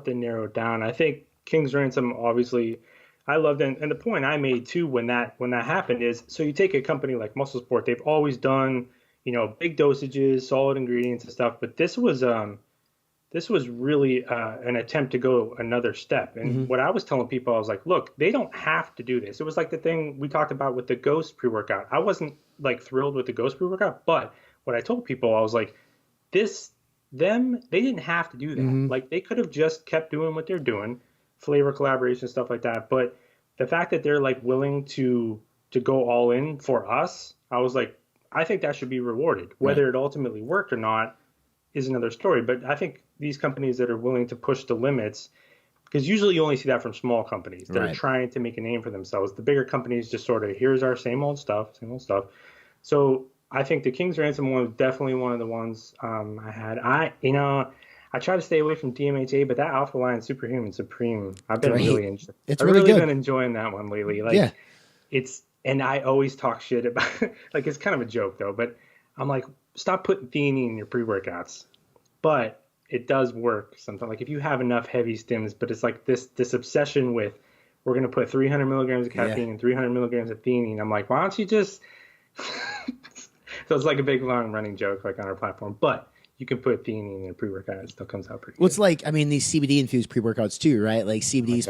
narrow down. I think King's Ransom, obviously, I loved it. And the point I made too when that happened is, so you take a company like Muscle Sport, they've always done, you know, big dosages, solid ingredients and stuff, but this was really an attempt to go another step. And what I was telling people, I was like, look, they don't have to do this. It was like the thing we talked about with the Ghost pre-workout. I wasn't like thrilled with the Ghost pre-workout, but what I told people, I was like, they didn't have to do that. Like, they could have just kept doing what they're doing, flavor collaboration, stuff like that. But the fact that they're like willing to go all in for us, I was like, I think that should be rewarded. Whether it ultimately worked or not is another story. But I think these companies that are willing to push the limits, because usually you only see that from small companies that are trying to make a name for themselves. The bigger companies just sort of, here's our same old stuff. So I think the King's Ransom one was definitely one of the ones I had. I try to stay away from DMAA, but that Alpha Line Superhuman Supreme, I've been Great. really interested. It's I've really really good. been enjoying that one lately. Like, Yeah. and I always talk shit about, like, it's kind of a joke though, but I'm like, stop putting theanine in your pre-workouts. But it does work sometimes. Like if you have enough heavy stims, but it's like this obsession with, we're going to put 300 milligrams of caffeine and 300 milligrams of theanine. I'm like, why don't you just, so it's like a big long running joke like on our platform, but you can put theanine in a pre-workout and it still comes out pretty good. Well, it's like, I mean, these CBD infused pre-workouts too, right? Like CBD is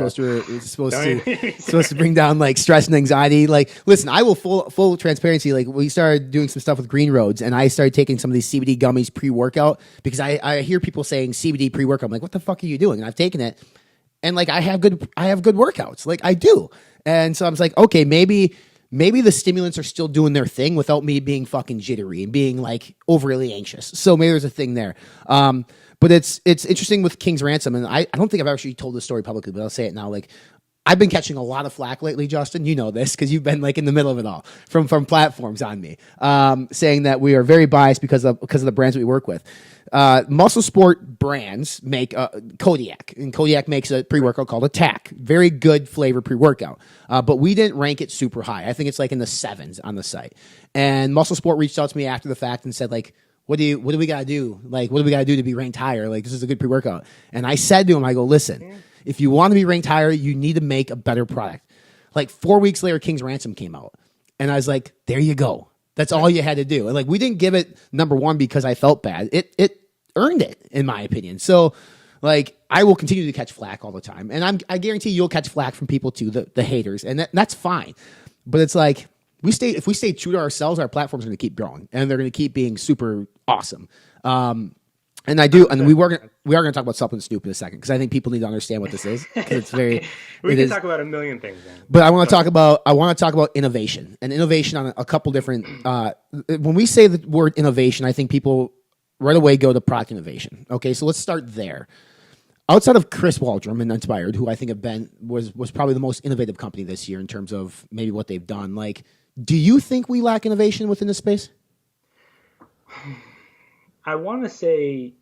supposed to bring down like stress and anxiety. Like, listen, I will full transparency. Like we started doing some stuff with Green Roads and I started taking some of these CBD gummies pre-workout because I hear people saying CBD pre-workout. I'm like, what the fuck are you doing? And I've taken it and like, I have good workouts. Like I do. And so I was like, okay, maybe the stimulants are still doing their thing without me being fucking jittery and being like overly anxious. So maybe there's a thing there. But it's interesting with King's Ransom. And I don't think I've actually told this story publicly, but I'll say it now. Like I've been catching a lot of flack lately, Justin. You know this because you've been like in the middle of it all from platforms on me, saying that we are very biased because of the brands that we work with. Muscle sport brands make Kodiak, and Kodiak makes a pre-workout called Attack. Very good flavor pre-workout, but we didn't rank it super high. I think it's like in the 7s on the site. And Muscle Sport reached out to me after the fact and said like, what do we gotta do? Like, what do we gotta do to be ranked higher? Like, this is a good pre-workout. And I said to him, I go, listen, if you want to be ranked higher, you need to make a better product. Like 4 weeks later, King's Ransom came out, and I was like, there you go. That's all you had to do. And like, we didn't give it number 1 because I felt bad. It earned it, in my opinion. So like, I will continue to catch flack all the time. And I guarantee you'll catch flack from people too, the haters. And that's fine. But it's like, if we stay true to ourselves, our platform's going to keep growing and they're going to keep being super awesome. And we are going to talk about Supplement Snoop in a second because I think people need to understand what this is. Because it's very, we can talk about a million things, man. But I want to talk about innovation and innovation on a couple different. When we say the word innovation, I think people right away go to product innovation. Okay, so let's start there. Outside of Chris Waldron and Inspired, who I think was probably the most innovative company this year in terms of maybe what they've done. Like, do you think we lack innovation within this space? I want to say,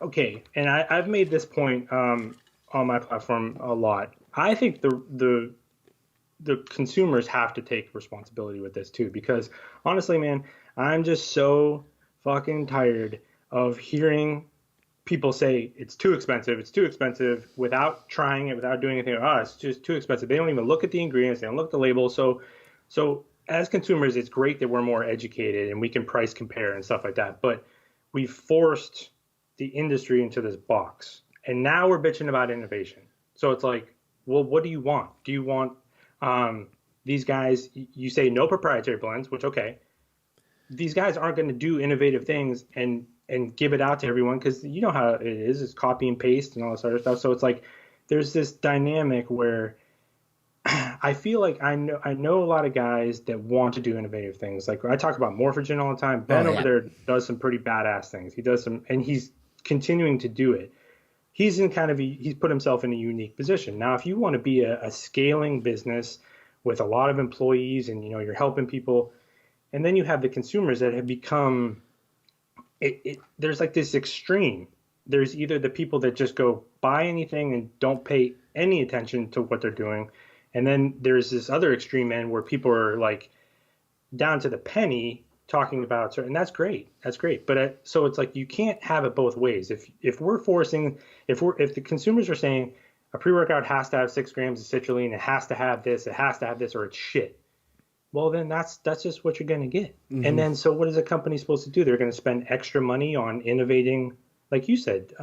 okay, and I've made this point on my platform a lot. I think the consumers have to take responsibility with this too, because honestly, man, I'm just so fucking tired of hearing people say it's too expensive without trying it, without doing anything. Oh, it's just too expensive. They don't even look at the ingredients. They don't look at the label. So as consumers, it's great that we're more educated and we can price compare and stuff like that. But we've forced the industry into this box, and now we're bitching about innovation. So it's like, well, what do you want? Do you want these guys? You say no proprietary blends, which okay. These guys aren't going to do innovative things and give it out to everyone because you know how it is. It's copy and paste and all this other stuff. So it's like there's this dynamic where I feel like I know a lot of guys that want to do innovative things. Like I talk about Morphogen all the time. Ben over there does some pretty badass things. He does some, and he's continuing to do it. He's put himself in a unique position. Now, if you want to be a scaling business with a lot of employees and you're helping people, and then you have the consumers that have become there's like this extreme. There's either the people that just go buy anything and don't pay any attention to what they're doing. And then there's this other extreme end where people are like down to the penny talking about, and that's great. That's great. But so it's like, you can't have it both ways. If the consumers are saying a pre-workout has to have 6 grams of citrulline, it has to have this, or it's shit. Well, then that's just what you're going to get. Mm-hmm. And then, so what is a company supposed to do? They're going to spend extra money on innovating. Like you said,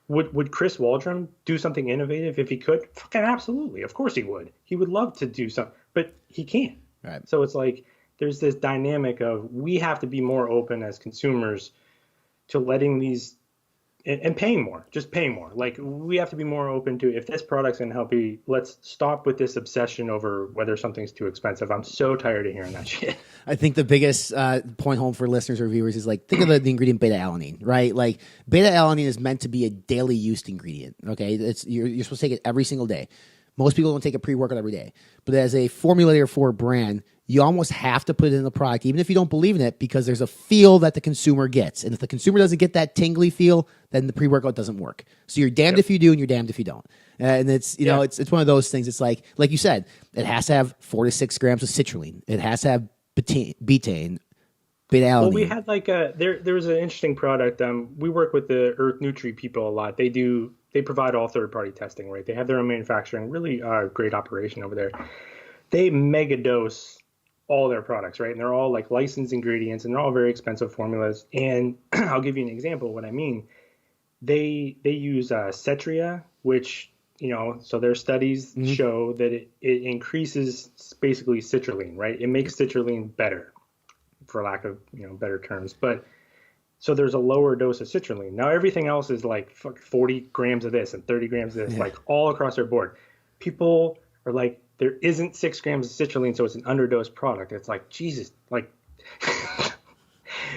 would Chris Waldron do something innovative if he could? Fucking absolutely. Of course he would. He would love to do something, but he can't. Right. So it's like, there's this dynamic of we have to be more open as consumers to letting these and paying more, just paying more. Like we have to be more open to, if this product's going to help you, let's stop with this obsession over whether something's too expensive. I'm so tired of hearing that shit. I think the biggest point home for listeners or viewers is like, think of the ingredient beta-alanine, right? Like beta-alanine is meant to be a daily used ingredient. Okay. You're supposed to take it every single day. Most people don't take a pre-workout every day, but as a formulator for a brand, you almost have to put it in the product, even if you don't believe in it, because there's a feel that the consumer gets. And if the consumer doesn't get that tingly feel, then the pre-workout doesn't work. So you're damned if you do and you're damned if you don't. And it's, you know, it's one of those things. It's like you said, it has to have 4 to 6 grams of citrulline. It has to have betaine, beta-alanine. Well, we had like there was an interesting product. We work with the Earth Nutri people a lot. They provide all third-party testing, right? They have their own manufacturing, really great operation over there. They mega dose all their products, right? And they're all like licensed ingredients, and they're all very expensive formulas. And I'll give you an example of what I mean. They use Cetria, which, you know, so their studies show that it increases basically citrulline, right? It makes citrulline better, for lack of, you know, better terms. But so there's a lower dose of citrulline. Now everything else is like 40 grams of this and 30 grams of this, like all across their board. People are like, there isn't 6 grams of citrulline, so it's an underdosed product. It's like, Jesus, like,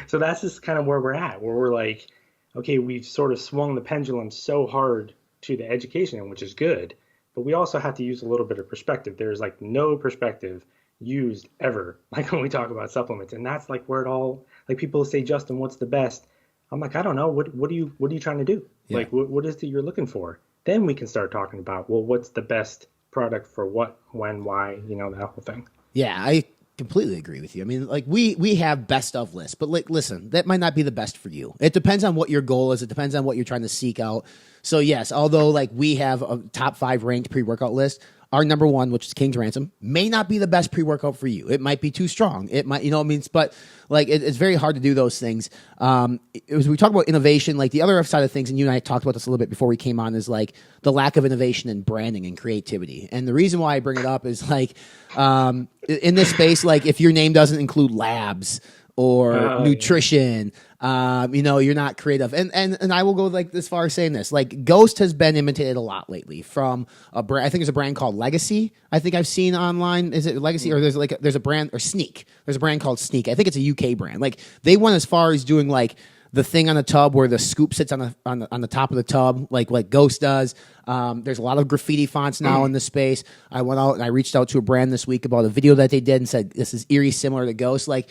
so that's just kind of where we're at, where we're like, okay, we've sort of swung the pendulum so hard to the education, which is good, but we also have to use a little bit of perspective. There's like no perspective used ever, like when we talk about supplements, and that's like where it all, like people say, Justin, what's the best? I'm like, I don't know. What are you trying to do? Yeah. Like, what is it you're looking for? Then we can start talking about, well, what's the best product for what, when, why, you know, that whole thing. Yeah, I completely agree with you. I mean, like we have best of lists, but like, listen, that might not be the best for you. It depends on what your goal is. It depends on what you're trying to seek out. So yes, although like we have a top 5 ranked pre-workout list, our number 1, which is King's Ransom, may not be the best pre-workout for you. It might be too strong. It might, you know what I mean? But like, it's very hard to do those things. We talk about innovation, like the other side of things, and you and I talked about this a little bit before we came on, is like the lack of innovation in branding and creativity. And the reason why I bring it up is like, in this space, like if your name doesn't include labs or nutrition, you know, you're not creative. And I will go like this far as saying this, like Ghost has been imitated a lot lately from a brand. I think there's a brand called Legacy. I think I've seen online. Is it Legacy, or there's a brand, or Sneak. There's a brand called Sneak. I think it's a UK brand. Like they went as far as doing like the thing on the tub where the scoop sits on the top of the tub, like Ghost does. There's a lot of graffiti fonts now in this space. I went out and I reached out to a brand this week about a video that they did and said, this is eerie similar to Ghost. Like,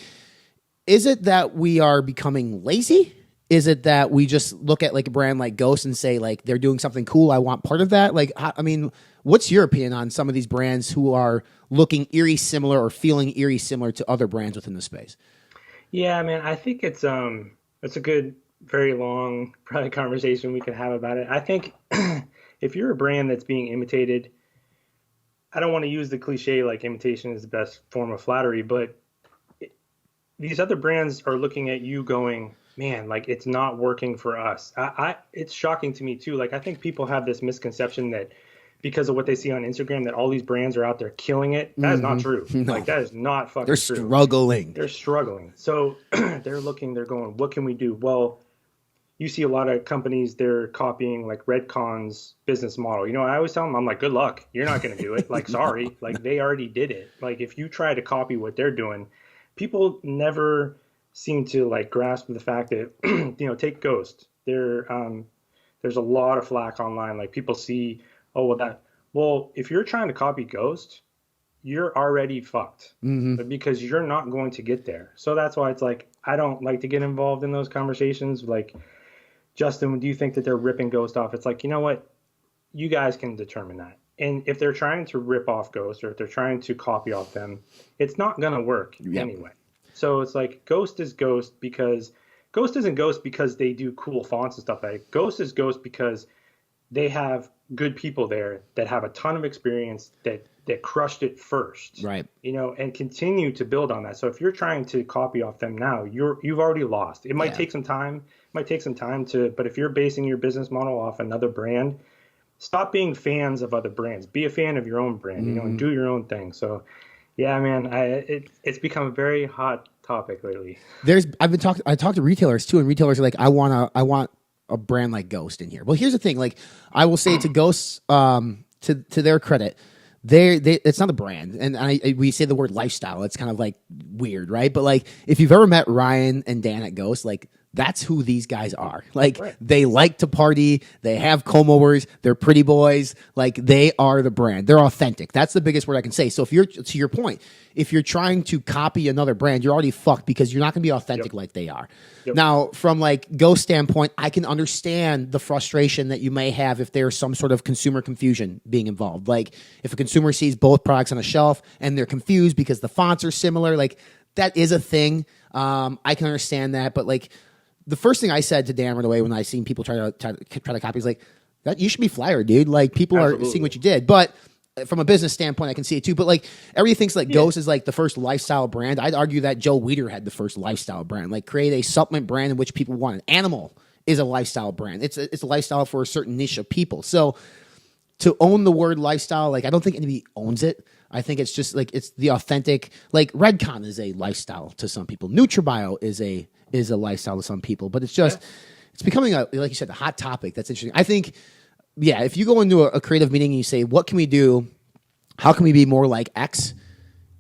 is it that we are becoming lazy? Is it that we just look at like a brand like Ghost and say like they're doing something cool, I want part of that? Like, I mean, what's your opinion on some of these brands who are looking eerie similar or feeling eerie similar to other brands within the space? Yeah, man, I think it's a good, very long probably conversation we could have about it. I think if you're a brand that's being imitated, I don't want to use the cliche like imitation is the best form of flattery, but these other brands are looking at you going, man, like it's not working for us. It's shocking to me too. Like I think people have this misconception that because of what they see on Instagram that all these brands are out there killing it. That is not true. No. Like that is not fucking true. They're struggling. So they're going, what can we do? Well, you see a lot of companies, they're copying like Redcon's business model. You know, I always tell them, I'm like, good luck. You're not going to do it. Like, sorry. Like they already did it. Like if you try to copy what they're doing, people never seem to like grasp the fact that, you know, take Ghost. There's a lot of flack online. Like people see, well, if you're trying to copy Ghost, you're already fucked because you're not going to get there. So that's why it's like, I don't like to get involved in those conversations. Like, Justin, do you think that they're ripping Ghost off? It's like, you know what? You guys can determine that. And if they're trying to rip off Ghost or if they're trying to copy off them, it's not going to work anyway. So it's like Ghost is Ghost because Ghost isn't Ghost because they do cool fonts and stuff like that. Ghost is Ghost because they have good people there that have a ton of experience that crushed it first. Right. You know, and continue to build on that. So if you're trying to copy off them now, you've already lost. It might take some time. But if you're basing your business model off another brand, stop being fans of other brands. Be a fan of your own brand, you know, and do your own thing. So, yeah, man, it's become a very hot topic lately. I talked to retailers too, and retailers are like, I want a brand like Ghost in here. Well, here's the thing. Like, I will say to Ghost, to their credit, it's not a brand, and we say the word lifestyle. It's kind of like weird, right? But like, if you've ever met Ryan and Dan at Ghost, like That's who these guys are. Like, they like to party. They have comb-overs. They're pretty boys. Like, they are the brand. They're authentic. That's the biggest word I can say. So if you're, to your point, if you're trying to copy another brand, you're already fucked because you're not going to be authentic like they are. Now, from like Ghost standpoint, I can understand the frustration that you may have if there's some sort of consumer confusion being involved. Like, if a consumer sees both products on a shelf and they're confused because the fonts are similar, like, that is a thing. I can understand that, but like, the first thing I said to Dan right away when I seen people try to copy is like, that you should be flyer, dude. Like, people are seeing what you did. But from a business standpoint, I can see it too. But like, everybody thinks like Ghost is like the first lifestyle brand. I'd argue that Joe Weider had the first lifestyle brand. Like, create a supplement brand in which people want it. Animal is a lifestyle brand. It's a lifestyle for a certain niche of people. So to own the word lifestyle, like, I don't think anybody owns it. I think it's just like, it's the authentic, like Redcon is a lifestyle to some people. NutriBio is a lifestyle to some people, but it's just, it's becoming a, like you said, a hot topic. That's interesting. I think, if you go into a creative meeting and you say, what can we do? How can we be more like X?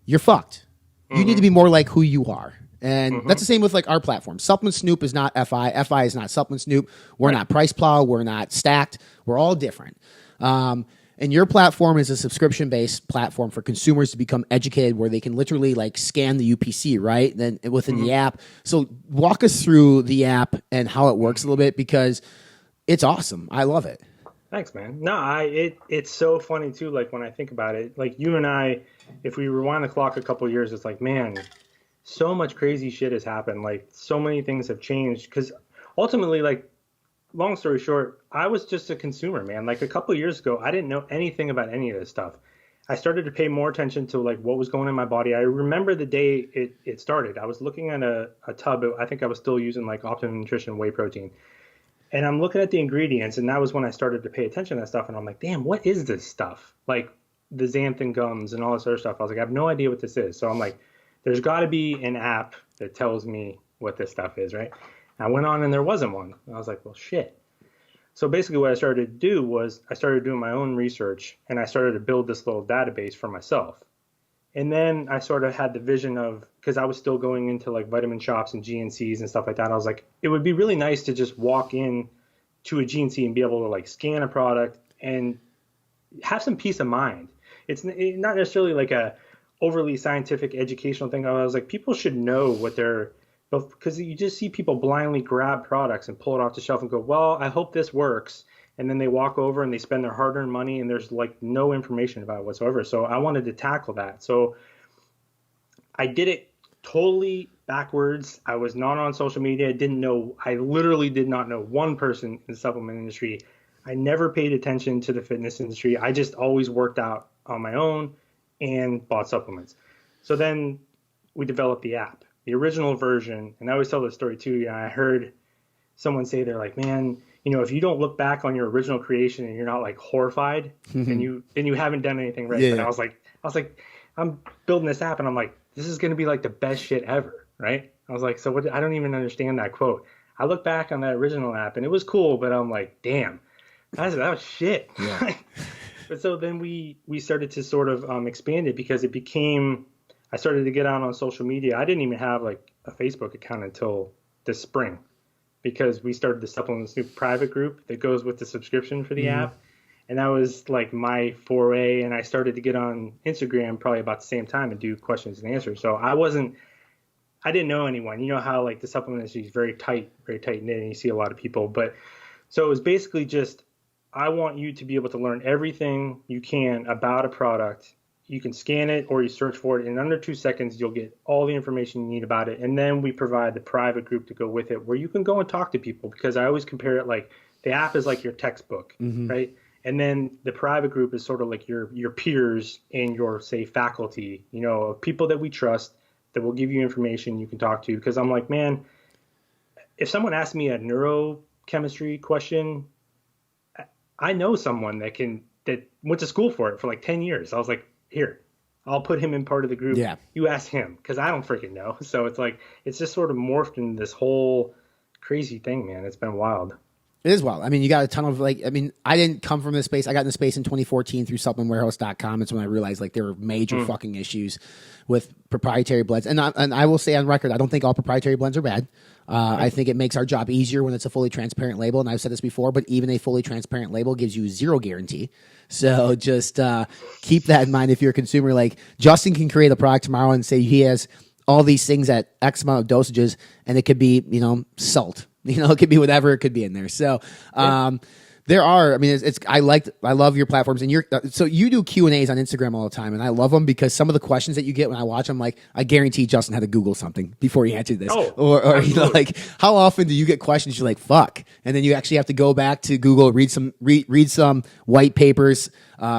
You're fucked. You need to be more like who you are. And that's the same with like our platform. Supplement Snoop is not FI. FI is not Supplement Snoop. We're not Price Plow. We're not Stacked. We're all different. And your platform is a subscription-based platform for consumers to become educated, where they can literally like scan the UPC, right? Then within the app. So walk us through the app and how it works a little bit, because it's awesome. I love it. Thanks, man. No, it's so funny too. Like, when I think about it, like, you and I, if we rewind the clock a couple of years, it's like, man, so much crazy shit has happened. Like, so many things have changed. Because ultimately, like, long story short, I was just a consumer, man. Like, a couple of years ago, I didn't know anything about any of this stuff. I started to pay more attention to like what was going on in my body. I remember the day it started. I was looking at a tub. I think I was still using like Optimum Nutrition whey protein. And I'm looking at the ingredients, and that was when I started to pay attention to that stuff. And I'm like, damn, what is this stuff? Like the xanthan gums and all this other stuff. I was like, I have no idea what this is. So I'm like, there's got to be an app that tells me what this stuff is, right? I went on and there wasn't one. I was like, well, shit. So basically what I started to do was I started doing my own research, and I started to build this little database for myself. And then I sort of had the vision of, because I was still going into like vitamin shops and GNCs and stuff like that. I was like, it would be really nice to just walk in to a GNC and be able to like scan a product and have some peace of mind. It's not necessarily like a overly scientific educational thing. I was like, people should know what they're, because you just see people blindly grab products and pull it off the shelf and go, well, I hope this works. And then they walk over and they spend their hard-earned money, and there's like no information about it whatsoever. So I wanted to tackle that. So I did it totally backwards. I was not on social media. I literally did not know one person in the supplement industry. I never paid attention to the fitness industry. I just always worked out on my own and bought supplements. So then we developed the app, the original version. And I always tell this story too. I heard someone say, they're like, man, if you don't look back on your original creation and you're not like horrified, then you haven't done anything right. Yeah. And I was like, I'm building this app, and I'm like, this is going to be like the best shit ever, right? I was like, so what? I don't even understand that quote. I look back on that original app, and it was cool, but I'm like, damn, that was shit. Yeah. But so then we started to sort of expand it, because it became, I started to get out on social media. I didn't even have like a Facebook account until this spring, because we started the Supplement Snoop private group that goes with the subscription for the app. And that was like my foray. And I started to get on Instagram probably about the same time and do questions and answers. So I didn't know anyone. You know how like the supplement industry is very tight knit, and you see a lot of people. But so it was basically just, I want you to be able to learn everything you can about a product. You can scan it or you search for it. In under 2 seconds, you'll get all the information you need about it. And then we provide the private group to go with it, where you can go and talk to people, because I always compare it like the app is like your textbook, right? And then the private group is sort of like your peers and your, say, faculty, people that we trust that will give you information you can talk to. Because I'm like, man, if someone asks me a neurochemistry question, I know someone that went to school for it for like 10 years. I was like, here, I'll put him in part of the group. Yeah. You ask him, because I don't freaking know. So it's like, it's just sort of morphed into this whole crazy thing, man. It's been wild. It is wild. I mean, you got a ton of I didn't come from this space. I got in the space in 2014 through supplementwarehouse.com. It's when I realized there were major fucking issues with proprietary blends. And I will say on record, I don't think all proprietary blends are bad. I think it makes our job easier when it's a fully transparent label. And I've said this before, but even a fully transparent label gives you zero guarantee. So just keep that in mind if you're a consumer. Like Justin can create a product tomorrow and say he has all these things at X amount of dosages, and it could be, salt. It could be whatever it could be in there. So, there are, I love your platforms, and so you do Q&As on Instagram all the time, and I love them because some of the questions that you get when I watch them, I guarantee Justin had to Google something before he answered this. Or how often do you get questions you're like, fuck, and then you actually have to go back to Google, read some white papers,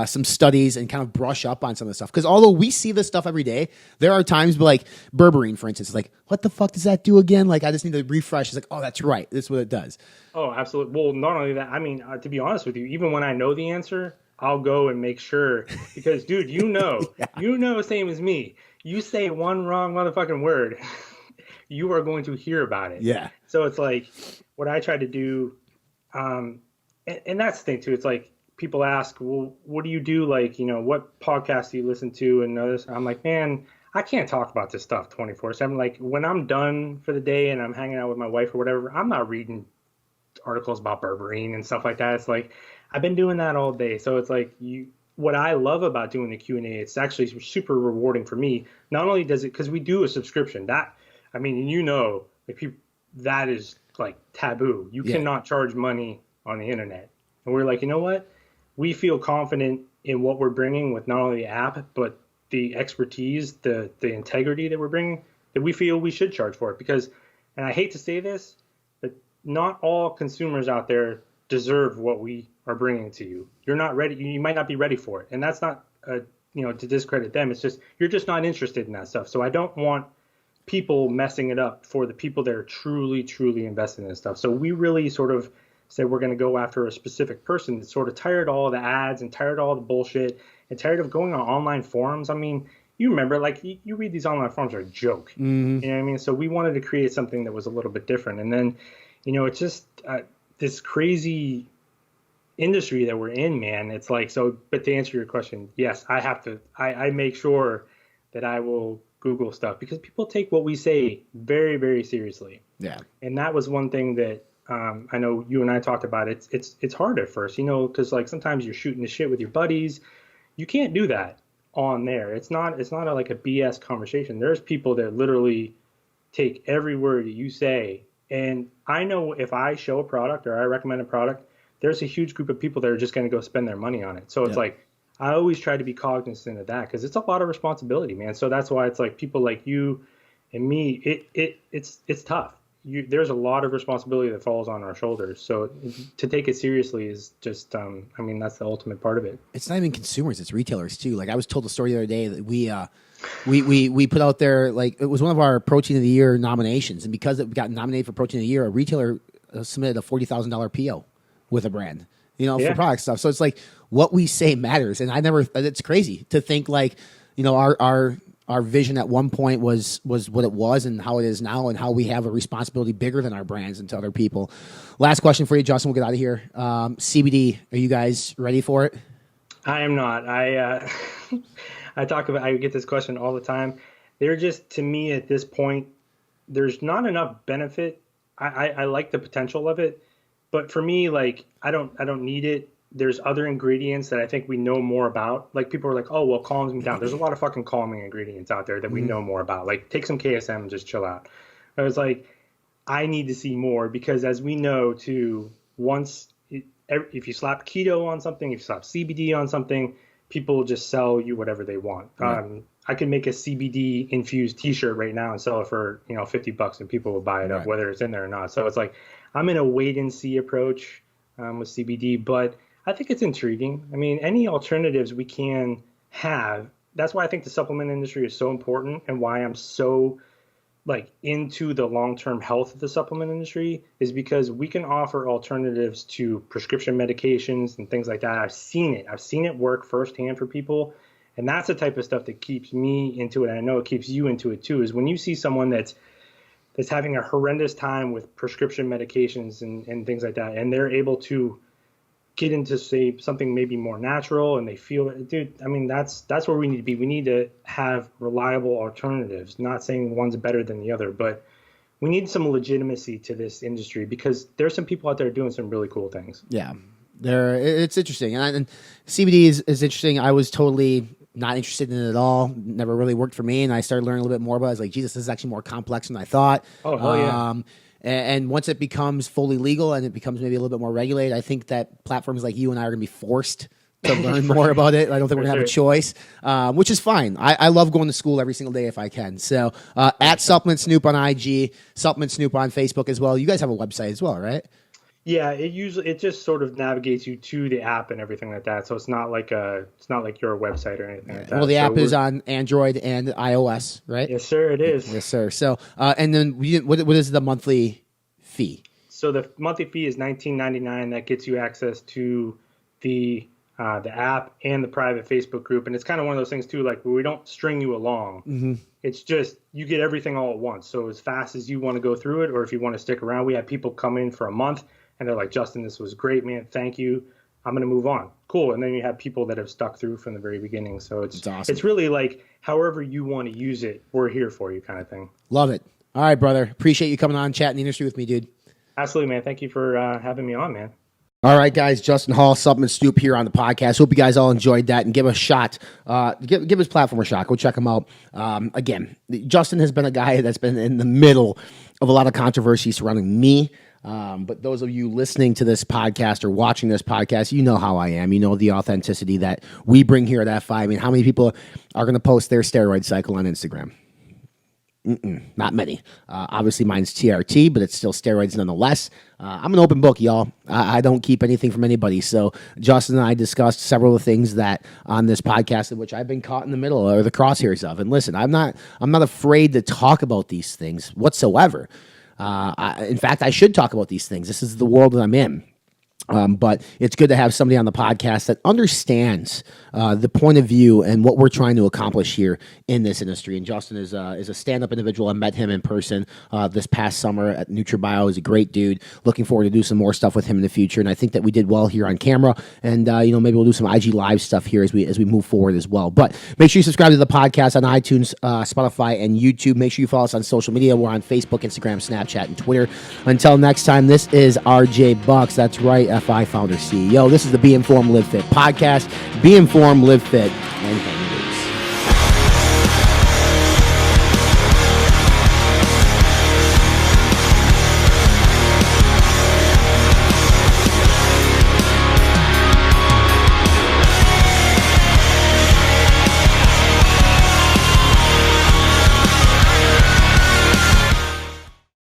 some studies, and kind of brush up on some of the stuff. Because although we see this stuff every day, there are times like berberine, for instance, what the fuck does that do again? I just need to refresh. It's oh, that's right. That's what it does. Oh, absolutely. Well, not only that, to be honest with you, even when I know the answer, I'll go and make sure because, dude, same as me. You say one wrong motherfucking word, you are going to hear about it. Yeah. So it's what I try to do, and that's the thing too. It's people ask, well, what do you do? What podcasts do you listen to? And others. I'm like, man, I can't talk about this stuff 24/7. When I'm done for the day and I'm hanging out with my wife or whatever, I'm not reading articles about berberine and stuff like that. It's I've been doing that all day. So it's what I love about doing the Q&A, it's actually super rewarding for me. Not only does it, because we do a subscription that is taboo. You cannot charge money on the internet. And we're you know what? We feel confident in what we're bringing with not only the app, but the expertise, the integrity that we're bringing, that we feel we should charge for it. Because, and I hate to say this, but not all consumers out there deserve what we are bringing to you. You're not ready. You might not be ready for it. And that's not, to discredit them. It's just, you're just not interested in that stuff. So I don't want people messing it up for the people that are truly, truly invested in this stuff. So we really sort of said we're going to go after a specific person that's sort of tired of all the ads and tired of all the bullshit and tired of going on online forums. You remember, you read these online forums are a joke. Mm-hmm. You know what I mean? So we wanted to create something that was a little bit different. And then, it's just this crazy industry that we're in, man. It's but to answer your question, yes, I have to, I make sure that I will Google stuff because people take what we say very, very seriously. Yeah. And that was one thing that, I know you and I talked about. It's hard at first, because sometimes you're shooting the shit with your buddies. You can't do that on there. It's not a BS conversation. There's people that literally take every word that you say. And I know if I show a product or I recommend a product, there's a huge group of people that are just going to go spend their money on it. So it's I always try to be cognizant of that because it's a lot of responsibility, man. So that's why it's people like you and me, it's tough. There's a lot of responsibility that falls on our shoulders. So to take it seriously is just, that's the ultimate part of it. It's not even consumers; it's retailers too. I was told a story the other day that we put out there it was one of our Protein of the Year nominations, and because it got nominated for Protein of the Year, a retailer submitted a $40,000 PO with a brand, for product stuff. So it's what we say matters, and it's crazy to think our vision at one point was what it was and how it is now and how we have a responsibility bigger than our brands and to other people. Last question for you, Justin. We'll get out of here. CBD, are you guys ready for it? I am not. I get this question all the time. They're just, to me at this point, there's not enough benefit. I like the potential of it, but for me, I don't need it. There's other ingredients that I think we know more about. People are like, oh, well, calms me down. There's a lot of fucking calming ingredients out there that we know more about. Take some KSM and just chill out. I was I need to see more because as we know too, if you slap keto on something, if you slap CBD on something, people just sell you whatever they want. Right. I can make a CBD infused T-shirt right now and sell it for $50 and people will buy it up whether it's in there or not. So it's I'm in a wait and see approach with CBD, but I think it's intriguing. Any alternatives we can have. That's why I think the supplement industry is so important and why I'm so into the long-term health of the supplement industry is because we can offer alternatives to prescription medications and things like that. I've seen it work firsthand for people. And that's the type of stuff that keeps me into it. And I know it keeps you into it too, is when you see someone that's that's having a horrendous time with prescription medications and things like that, and they're able to get into, say, something maybe more natural, and they feel it. Dude, I mean, that's where we need to be. We need to have reliable alternatives. Not saying one's better than the other, but we need some legitimacy to this industry, because there's some people out there doing some really cool things. Yeah, it's interesting, and CBD is interesting. I was totally not interested in it at all. Never really worked for me, and I started learning a little bit more about it. I was like, Jesus, this is actually more complex than I thought. Oh, hell yeah. And once it becomes fully legal and it becomes maybe a little bit more regulated, I think that platforms like you and I are going to be forced to learn more about it. I don't think we're going to have a choice, which is fine. I love going to school every single day if I can. So at Supplement Snoop on IG, Supplement Snoop on Facebook as well. You guys have a website as well, right? Yeah, it just sort of navigates you to the app and everything like that. So it's not like your website or anything like that. Well, the app is on Android and iOS, right? Yes, sir, it is. Yes, sir. So, and then what is the monthly fee? So the monthly fee is $19.99. That gets you access to the app and the private Facebook group. And it's kind of one of those things too, like where we don't string you along. Mm-hmm. It's just you get everything all at once. So as fast as you want to go through it, or if you want to stick around, we have people come in for a month and they're like, Justin, this was great, man. Thank you. I'm going to move on. Cool. And then you have people that have stuck through from the very beginning. So it's awesome. It's really like however you want to use it, we're here for you kind of thing. Love it. All right, brother. Appreciate you coming on and chatting the industry with me, dude. Absolutely, man. Thank you for having me on, man. All right, guys. Justin Hall, Supplement Snoop here on the podcast. Hope you guys all enjoyed that and give a shot. Give his platform a shot. Go check him out. Again, Justin has been a guy that's been in the middle of a lot of controversy surrounding me. But those of you listening to this podcast or watching this podcast, you know how I am. You know the authenticity that we bring here at F5. I mean, how many people are going to post their steroid cycle on Instagram? Not many. Obviously, mine's TRT, but it's still steroids nonetheless. I'm an open book, y'all. I don't keep anything from anybody. So Justin and I discussed several of the things that on this podcast in which I've been caught in the middle or the crosshairs of. And listen, I'm not afraid to talk about these things whatsoever. In fact, I should talk about these things. This is the world that I'm in. But it's good to have somebody on the podcast that understands the point of view and what we're trying to accomplish here in this industry. And Justin is a stand-up individual. I met him in person this past summer at NutriBio. He's a great dude. Looking forward to do some more stuff with him in the future. And I think that we did well here on camera. And maybe we'll do some IG Live stuff here as we move forward as well. But make sure you subscribe to the podcast on iTunes, Spotify, and YouTube. Make sure you follow us on social media. We're on Facebook, Instagram, Snapchat, and Twitter. Until next time, this is RJ Bucks. That's right. FI founder CEO. This is the Be Informed Live Fit podcast. Be informed, live fit, and